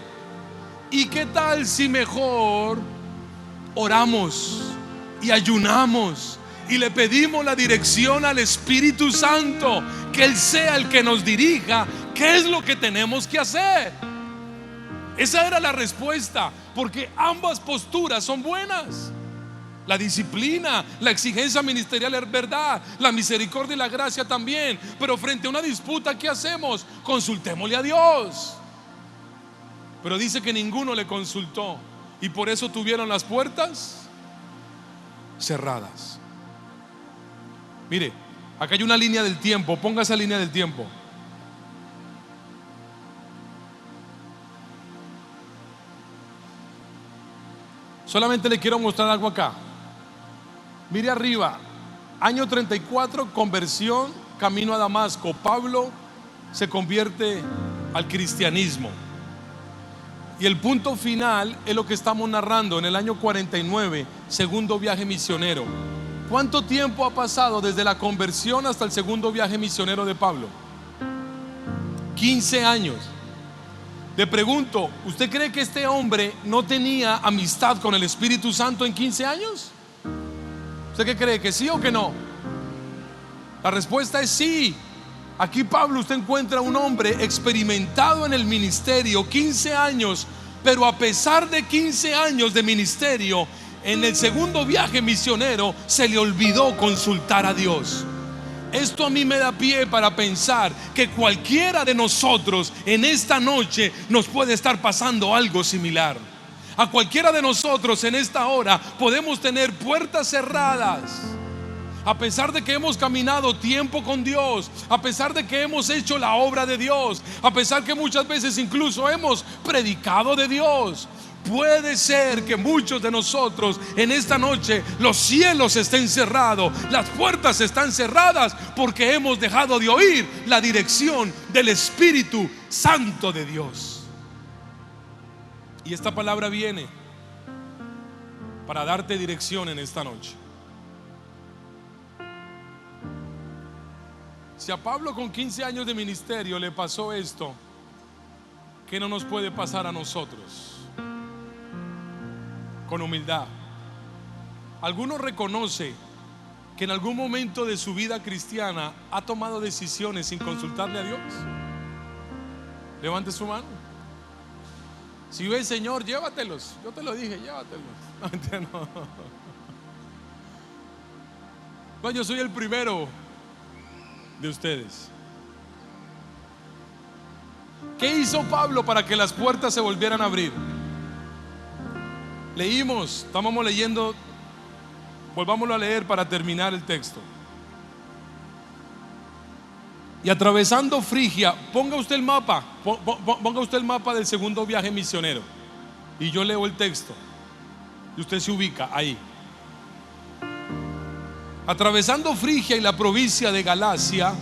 ¿y qué tal si mejor oramos y ayunamos y le pedimos la dirección al Espíritu Santo, que Él sea el que nos dirija qué es lo que tenemos que hacer? Esa era la respuesta, porque ambas posturas son buenas. La disciplina, la exigencia ministerial es verdad, la misericordia y la gracia también. Pero frente a una disputa, ¿qué hacemos? Consultémosle a Dios. Pero dice que ninguno le consultó, y por eso tuvieron las puertas cerradas. Mire, acá hay una línea del tiempo. Ponga esa línea del tiempo. Solamente le quiero mostrar algo acá. Mire arriba, año 34, conversión, camino a Damasco. Pablo se convierte al cristianismo. Y el punto final es lo que estamos narrando en el año 49, segundo viaje misionero. ¿Cuánto tiempo ha pasado desde la conversión hasta el segundo viaje misionero de Pablo? 15 años. Le pregunto, ¿usted cree que este hombre no tenía amistad con el Espíritu Santo en 15 años? ¿Usted qué cree? ¿Que sí o que no? La respuesta es sí. Aquí Pablo, usted encuentra un hombre experimentado en el ministerio, 15 años, pero a pesar de 15 años de ministerio, en el segundo viaje misionero se le olvidó consultar a Dios. Esto a mí me da pie para pensar que cualquiera de nosotros en esta noche nos puede estar pasando algo similar. A cualquiera de nosotros en esta hora podemos tener puertas cerradas. A pesar de que hemos caminado tiempo con Dios, a pesar de que hemos hecho la obra de Dios, a pesar que muchas veces incluso hemos predicado de Dios, puede ser que muchos de nosotros en esta noche los cielos estén cerrados, las puertas están cerradas porque hemos dejado de oír la dirección del Espíritu Santo de Dios. Y esta palabra viene para darte dirección en esta noche. Si a Pablo con 15 años de ministerio le pasó esto, ¿qué no nos puede pasar a nosotros? Con humildad, ¿Alguno reconoce que en algún momento de su vida cristiana ha tomado decisiones sin consultarle a Dios? Levante su mano. Si ve, Señor, llévatelos. Yo te lo dije, llévatelos. No. Bueno, yo soy el primero de ustedes. ¿Qué hizo Pablo para que las puertas se volvieran a abrir? Leímos, estábamos leyendo, volvámoslo a leer para terminar el texto. Y atravesando Frigia, ponga usted el mapa, ponga usted el mapa del segundo viaje misionero. Y yo leo el texto. Y usted se ubica ahí. Atravesando Frigia y la provincia de Galacia,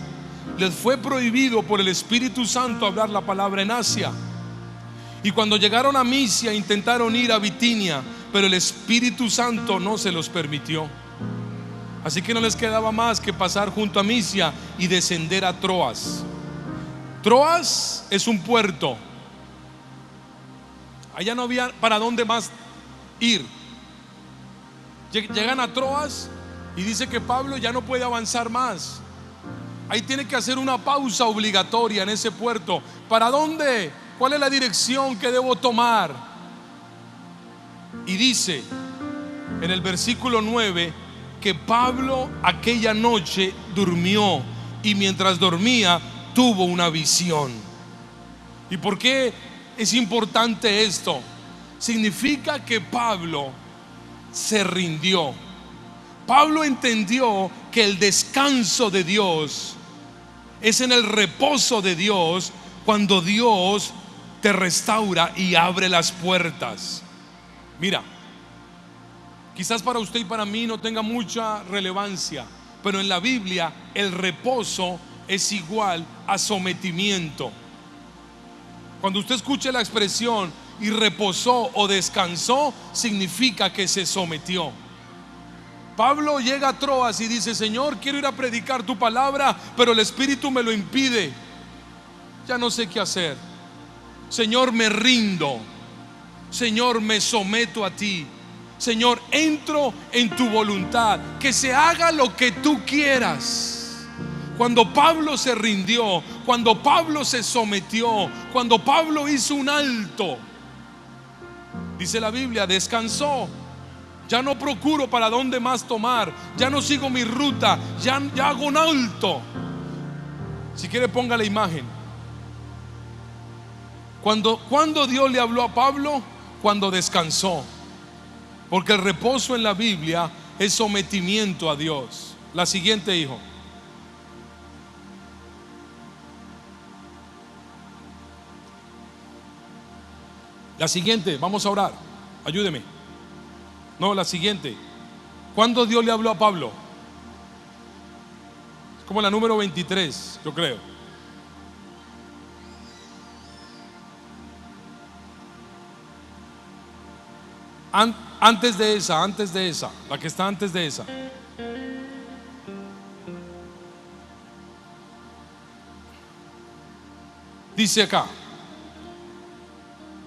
les fue prohibido por el Espíritu Santo hablar la palabra en Asia. Y cuando llegaron a Misia intentaron ir a Bitinia, pero el Espíritu Santo no se los permitió. Así que no les quedaba más que pasar junto a Misia y descender a Troas. Troas es un puerto. Allá no había para dónde más ir. Llegan a Troas y dice que Pablo ya no puede avanzar más. Ahí tiene que hacer una pausa obligatoria en ese puerto. ¿Para dónde? ¿Cuál es la dirección que debo tomar? Y dice en el versículo 9 que Pablo aquella noche durmió y mientras dormía tuvo una visión. ¿Y por qué es importante esto? Significa que Pablo se rindió. Pablo entendió que el descanso de Dios es en el reposo de Dios, cuando Dios te restaura y abre las puertas. Mira, quizás para usted y para mí no tenga mucha relevancia, pero en la Biblia el reposo es igual a sometimiento. Cuando usted escuche la expresión y reposó o descansó, significa que se sometió. Pablo llega a Troas y dice: Señor, quiero ir a predicar tu palabra, pero el Espíritu me lo impide. Ya no sé qué hacer. Señor, me rindo. Señor, me someto a ti. Señor, entro en tu voluntad, que se haga lo que tú quieras. Cuando Pablo se rindió, cuando Pablo se sometió, cuando Pablo hizo un alto, dice la Biblia, descansó. Ya no procuro para dónde más tomar, ya no sigo mi ruta, ya hago un alto. Si quiere, ponga la imagen. Cuando Dios le habló a Pablo, cuando descansó. Porque el reposo en la Biblia es sometimiento a Dios. La siguiente, hijo. La siguiente, vamos a orar. Ayúdeme. No, la siguiente. ¿Cuándo Dios le habló a Pablo? Es como la número 23, yo creo. Antes de esa, la que está antes de esa. Dice acá: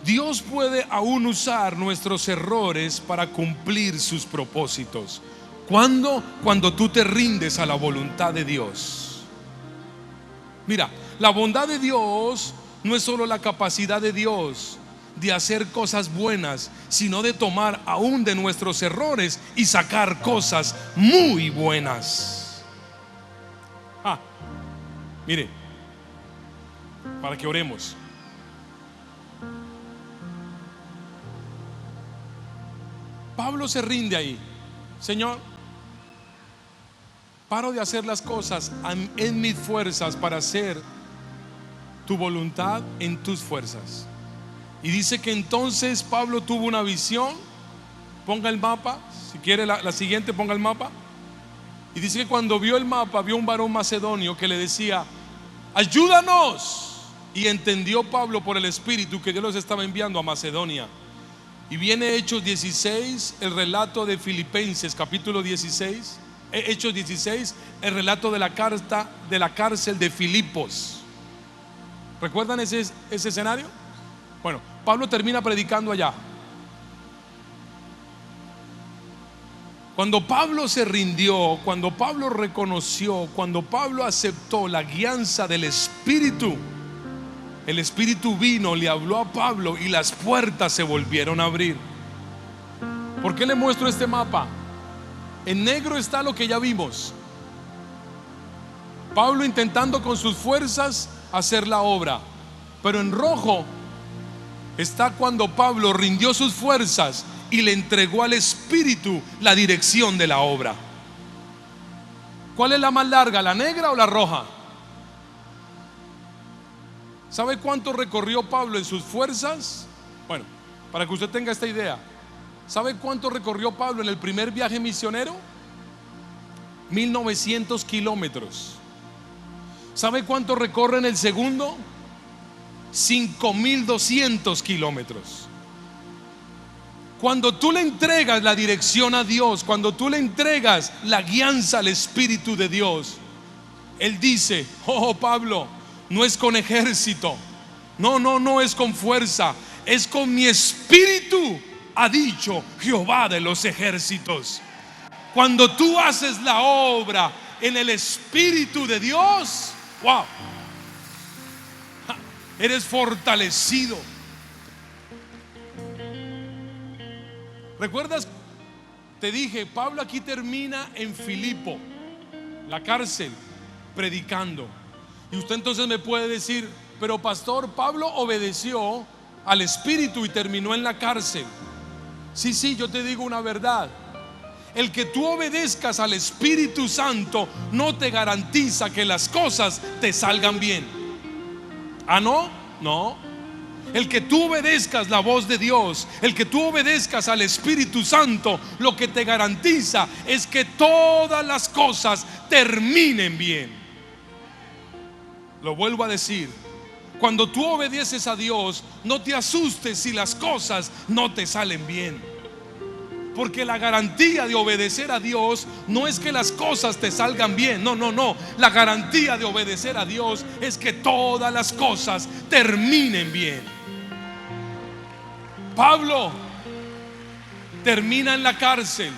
Dios puede aún usar nuestros errores para cumplir sus propósitos. ¿Cuándo? Cuando tú te rindes a la voluntad de Dios. Mira, la bondad de Dios no es solo la capacidad de Dios de hacer cosas buenas, sino de tomar aún de nuestros errores y sacar cosas muy buenas. Mire, para que oremos. Pablo se rinde ahí. Señor, paro de hacer las cosas en mis fuerzas para hacer tu voluntad en tus fuerzas. Y dice que entonces Pablo tuvo una visión. Ponga el mapa, si quiere la siguiente, ponga el mapa. Y dice que cuando vio el mapa, vio un varón macedonio que le decía: ayúdanos. Y entendió Pablo por el Espíritu que Dios los estaba enviando a Macedonia. Y viene Hechos 16, el relato de Filipenses, capítulo 16. Hechos 16, el relato de la carta de la cárcel de Filipos. ¿Recuerdan ese escenario? Bueno, Pablo termina predicando allá. Cuando Pablo se rindió, cuando Pablo reconoció, cuando Pablo aceptó la guianza del Espíritu, el Espíritu vino, le habló a Pablo y las puertas se volvieron a abrir. ¿Por qué le muestro este mapa? En negro está lo que ya vimos. Pablo intentando con sus fuerzas hacer la obra. Pero en rojo está cuando Pablo rindió sus fuerzas y le entregó al Espíritu la dirección de la obra. ¿Cuál es la más larga, la negra o la roja? ¿Sabe cuánto recorrió Pablo en sus fuerzas? Bueno, para que usted tenga esta idea, ¿sabe cuánto recorrió Pablo en el primer viaje misionero? 1900 kilómetros. ¿Sabe cuánto recorre en el segundo? 5200 kilómetros. Cuando tú le entregas la dirección a Dios, cuando tú le entregas la guianza al Espíritu de Dios, Él dice: oh Pablo, no es con ejército, no es con fuerza, es con mi espíritu, ha dicho Jehová de los ejércitos. Cuando tú haces la obra en el Espíritu de Dios, wow, eres fortalecido. ¿Recuerdas? Te dije, Pablo aquí termina en Filipo, la cárcel, predicando. Y usted entonces me puede decir: pero pastor, Pablo obedeció al Espíritu y terminó en la cárcel. Sí, yo te digo una verdad. El que tú obedezcas al Espíritu Santo no te garantiza que las cosas te salgan bien. ¿Ah, no? No. El que tú obedezcas la voz de Dios, el que tú obedezcas al Espíritu Santo, lo que te garantiza es que todas las cosas terminen bien. Lo vuelvo a decir: cuando tú obedeces a Dios, no te asustes si las cosas no te salen bien. Porque la garantía de obedecer a Dios no es que las cosas te salgan bien. No. La garantía de obedecer a Dios es que todas las cosas terminen bien. Pablo termina en la cárcel.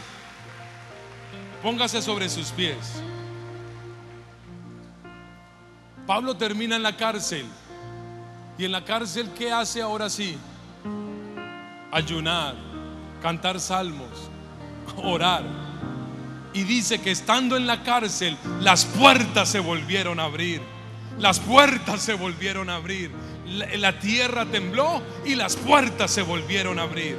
Póngase sobre sus pies. Pablo termina en la cárcel. Y en la cárcel, ¿qué hace ahora sí? Ayunar, cantar salmos, orar. Y dice que estando en la cárcel, las puertas se volvieron a abrir. Las puertas se volvieron a abrir. La tierra tembló y las puertas se volvieron a abrir.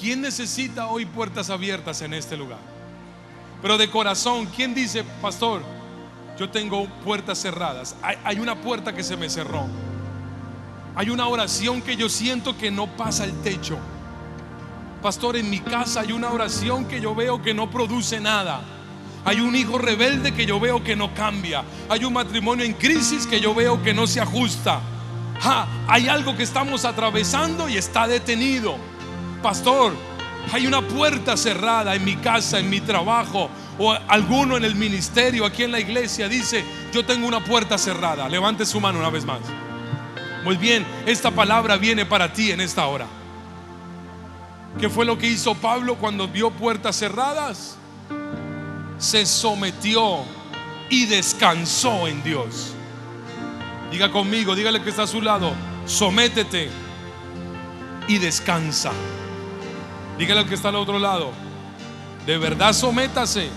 ¿Quién necesita hoy puertas abiertas en este lugar? Pero de corazón, ¿quién dice: pastor, yo tengo puertas cerradas? Hay una puerta que se me cerró. Hay una oración que yo siento que no pasa el techo. Pastor, en mi casa hay una oración que yo veo que no produce nada. Hay un hijo rebelde que yo veo que no cambia. Hay un matrimonio en crisis que yo veo que no se ajusta. Hay algo que estamos atravesando y está detenido. Pastor, hay una puerta cerrada en mi casa, en mi trabajo, o alguno en el ministerio, aquí en la iglesia dice: yo tengo una puerta cerrada. Levante su mano una vez más. Muy bien, esta palabra viene para ti en esta hora. ¿Qué fue lo que hizo Pablo cuando vio puertas cerradas? Se sometió y descansó en Dios. Diga conmigo, dígale que está a su lado: sométete y descansa. Dígale al que está al otro lado: de verdad sométase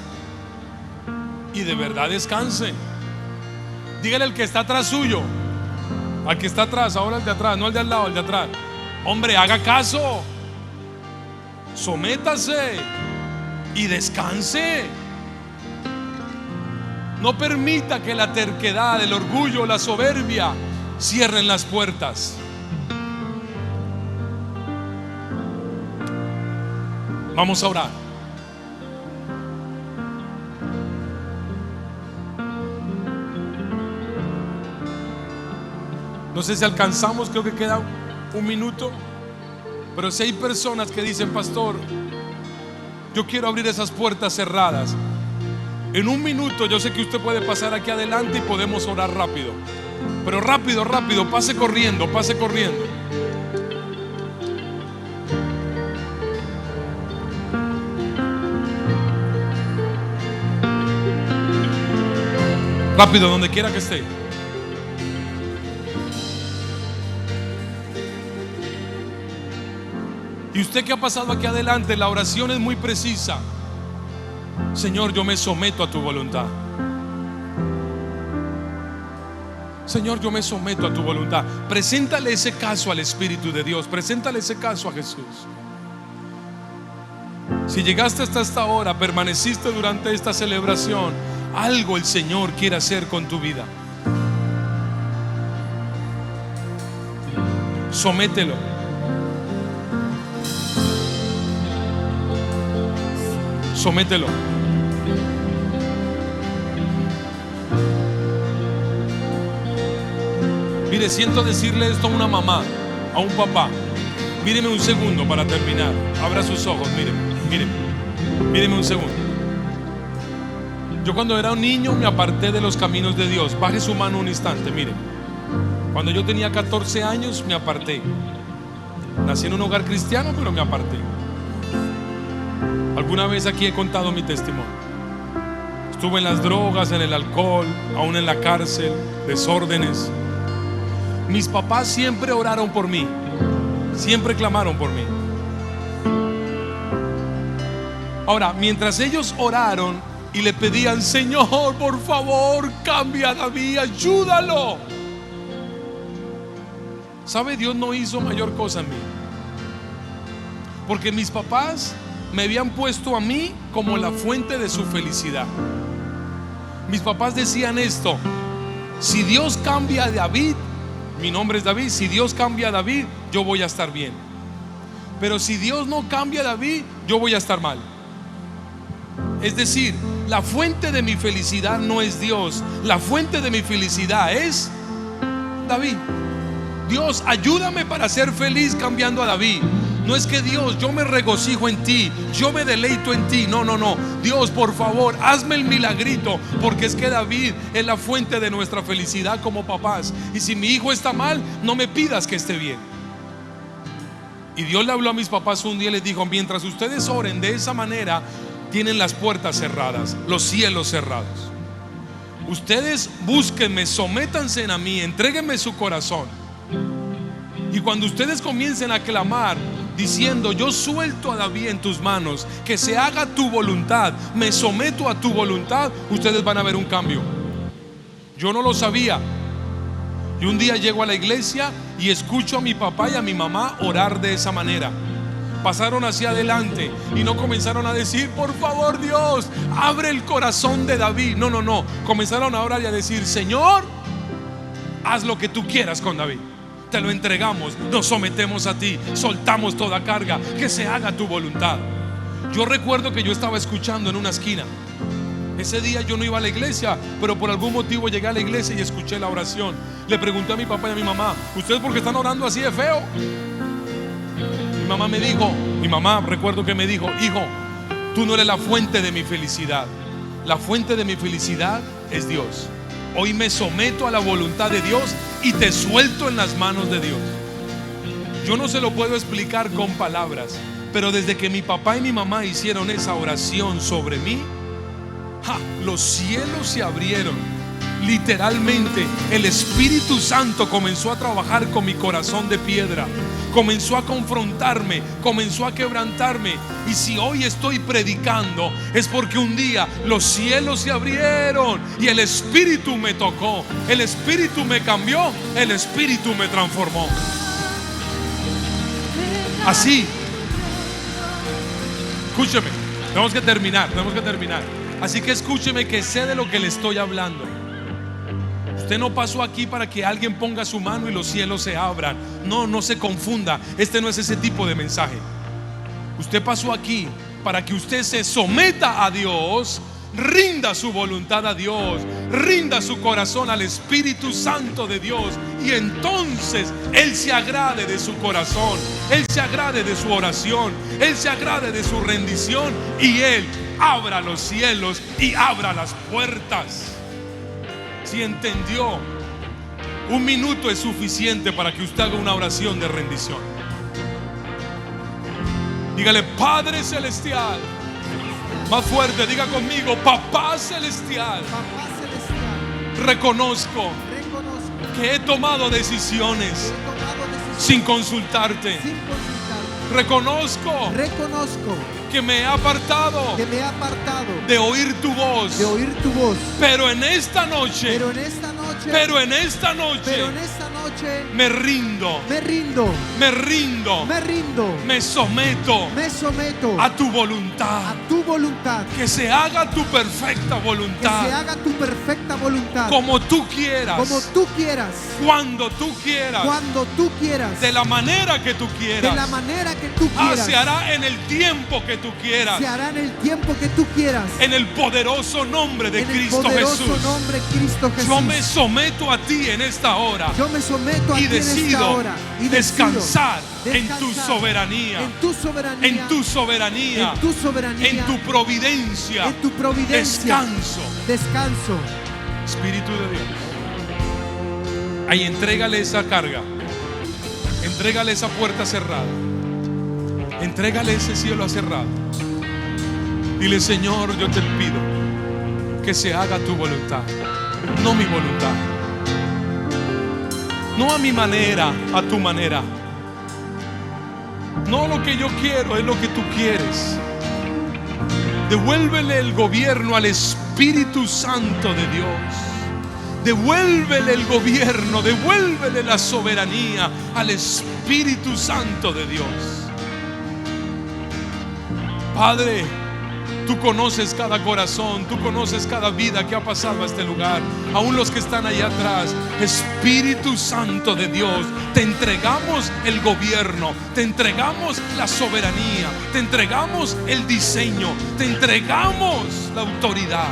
y de verdad descanse. Dígale al que está atrás suyo, al que está atrás, ahora el de atrás, no el de al lado, el de atrás: hombre, haga caso, sométase y descanse. No permita que la terquedad, el orgullo, la soberbia cierren las puertas. Vamos a orar. No sé si alcanzamos, creo que queda un minuto. Pero si hay personas que dicen: pastor, yo quiero abrir esas puertas cerradas, en un minuto yo sé que usted puede pasar aquí adelante y podemos orar rápido. Pero rápido, pase corriendo. Rápido, donde quiera que esté. Y usted que ha pasado aquí adelante, la oración es muy precisa. Señor, yo me someto a tu voluntad. Señor, yo me someto a tu voluntad. Preséntale ese caso al Espíritu de Dios. Preséntale ese caso a Jesús. Si llegaste hasta esta hora, permaneciste durante esta celebración, algo el Señor quiere hacer con tu vida. Somételo. Somételo. Mire, siento decirle esto a una mamá, a un papá. Míreme un segundo para terminar. Abra sus ojos, míreme un segundo. Yo cuando era un niño me aparté de los caminos de Dios. Baje su mano un instante, mire. Cuando yo tenía 14 años me aparté. Nací en un hogar cristiano, pero me aparté. Alguna vez aquí he contado mi testimonio. Estuve en las drogas, en el alcohol, aún en la cárcel, desórdenes. Mis papás siempre oraron por mí, siempre clamaron por mí. Ahora, mientras ellos oraron y le pedían: Señor, por favor, cambia a David, ayúdalo. ¿Sabe? Dios no hizo mayor cosa en mí, porque mis papás me habían puesto a mí como la fuente de su felicidad. Mis papás decían esto: si Dios cambia a David, mi nombre es David, si Dios cambia a David, yo voy a estar bien. Pero si Dios no cambia a David, yo voy a estar mal. Es decir, la fuente de mi felicidad no es Dios, la fuente de mi felicidad es David. Dios, ayúdame para ser feliz cambiando a David. No es que Dios, yo me regocijo en ti, yo me deleito en ti. No. Dios, por favor, hazme el milagrito, porque es que David es la fuente de nuestra felicidad como papás. Y si mi hijo está mal, no me pidas que esté bien. Y Dios le habló a mis papás un día y les dijo: mientras ustedes oren de esa manera, tienen las puertas cerradas, los cielos cerrados. Ustedes búsquenme, sométanse a mí, entréguenme su corazón. Y cuando ustedes comiencen a clamar diciendo: yo suelto a David en tus manos, que se haga tu voluntad, me someto a tu voluntad, ustedes van a ver un cambio. Yo no lo sabía. Y un día llego a la iglesia y escucho a mi papá y a mi mamá orar de esa manera. Pasaron hacia adelante y no comenzaron a decir: por favor, Dios, abre el corazón de David. No. Comenzaron a orar y a decir: Señor, haz lo que tú quieras con David. Te lo entregamos, nos sometemos a ti, soltamos toda carga, que se haga tu voluntad. Yo recuerdo que yo estaba escuchando en una esquina. Ese día yo no iba a la iglesia, pero por algún motivo llegué a la iglesia y escuché la oración. Le pregunté a mi papá y a mi mamá: ¿ustedes por qué están orando así de feo? Mi mamá recuerdo que me dijo: hijo, tú no eres la fuente de mi felicidad. La fuente de mi felicidad es Dios. Hoy me someto a la voluntad de Dios y te suelto en las manos de Dios. Yo no se lo puedo explicar con palabras, pero desde que mi papá y mi mamá hicieron esa oración sobre mí, los cielos se abrieron. Literalmente el Espíritu Santo comenzó a trabajar con mi corazón de piedra. Comenzó a confrontarme, comenzó a quebrantarme. Y si hoy estoy predicando, es porque un día los cielos se abrieron y el Espíritu me tocó, el Espíritu me cambió, el Espíritu me transformó. Así. Escúcheme, tenemos que terminar. Así que escúcheme, que sé de lo que le estoy hablando. Usted no pasó aquí para que alguien ponga su mano y los cielos se abran. No se confunda. Este no es ese tipo de mensaje. Usted pasó aquí para que usted se someta a Dios, rinda su voluntad a Dios, rinda su corazón al Espíritu Santo de Dios, y entonces Él se agrade de su corazón, Él se agrade de su oración, Él se agrade de su rendición, y Él abra los cielos y abra las puertas. Si entendió, 1 minuto es suficiente para que usted haga una oración de rendición. Dígale: Padre Celestial. Más fuerte, diga conmigo: Papá Celestial. Reconozco que he tomado decisiones sin consultarte. Reconozco que me he apartado de oír tu voz. Pero en esta noche me rindo, me someto a tu voluntad. Que se haga tu perfecta voluntad. Como tú quieras. Cuando tú quieras. De la manera que tú quieras. Se hará en el tiempo que tú quieras. En el poderoso nombre de Cristo Jesús. Yo me someto a ti en esta hora. Y decido descansar en tu soberanía. En tu soberanía. En tu providencia. Descanso. Espíritu de Dios. Ahí entrégale esa carga. Entrégale esa puerta cerrada. Entrégale ese cielo cerrado. Dile: Señor, yo te pido que se haga tu voluntad, no mi voluntad. No a mi manera, a tu manera. No lo que yo quiero, es lo que tú quieres. Devuélvele el gobierno al Espíritu Santo de Dios. Devuélvele el gobierno, devuélvele la soberanía al Espíritu Santo de Dios. Padre, tú conoces cada corazón, tú conoces cada vida que ha pasado a este lugar, aún los que están allá atrás. Espíritu Santo de Dios, te entregamos el gobierno, te entregamos la soberanía, te entregamos el diseño, te entregamos la autoridad.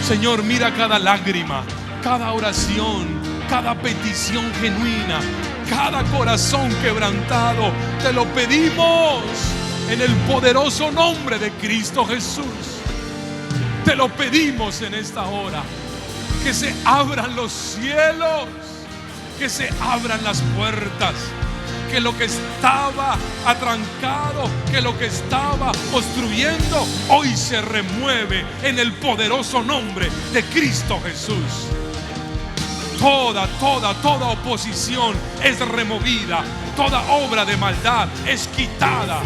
Señor, mira cada lágrima, cada oración, cada petición genuina, cada corazón quebrantado. Te lo pedimos en el poderoso nombre de Cristo Jesús. Te lo pedimos en esta hora. Que se abran los cielos, que se abran las puertas, que lo que estaba atrancado, que lo que estaba obstruyendo, hoy se remueve en el poderoso nombre de Cristo Jesús. Toda oposición es removida. Toda obra de maldad es quitada.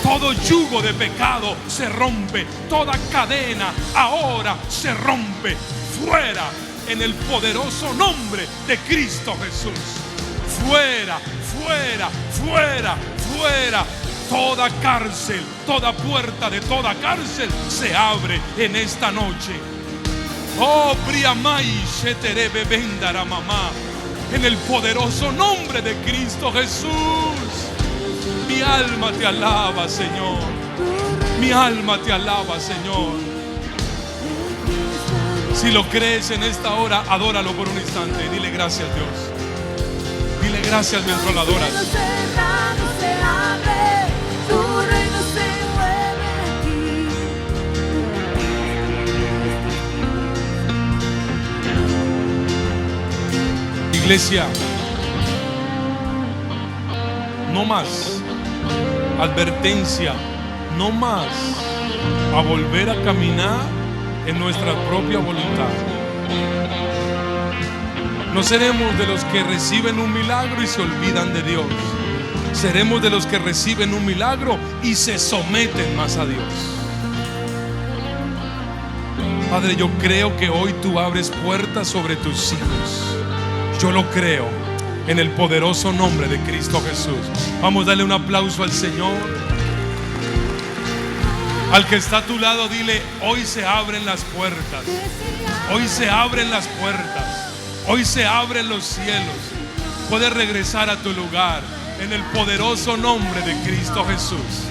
Todo yugo de pecado se rompe. Toda cadena ahora se rompe. Fuera en el poderoso nombre de Cristo Jesús. Fuera, fuera, fuera, fuera. Toda cárcel, toda puerta de toda cárcel se abre en esta noche. Oh, Briamai, Sheterebe, Bendara, mamá. En el poderoso nombre de Cristo Jesús. Mi alma te alaba, Señor. Mi alma te alaba, Señor. Si lo crees en esta hora, adóralo por un instante. Dile: gracias, Dios. Dile gracias mientras lo adoras. Iglesia, no más advertencia, no más a volver a caminar en nuestra propia voluntad. No seremos de los que reciben un milagro y se olvidan de Dios. Seremos de los que reciben un milagro y se someten más a Dios. Padre, yo creo que hoy tú abres puertas sobre tus hijos. Yo lo creo en el poderoso nombre de Cristo Jesús. Vamos a darle un aplauso al Señor. Al que está a tu lado, dile: hoy se abren las puertas. Hoy se abren las puertas. Hoy se abren los cielos. Puedes regresar a tu lugar en el poderoso nombre de Cristo Jesús.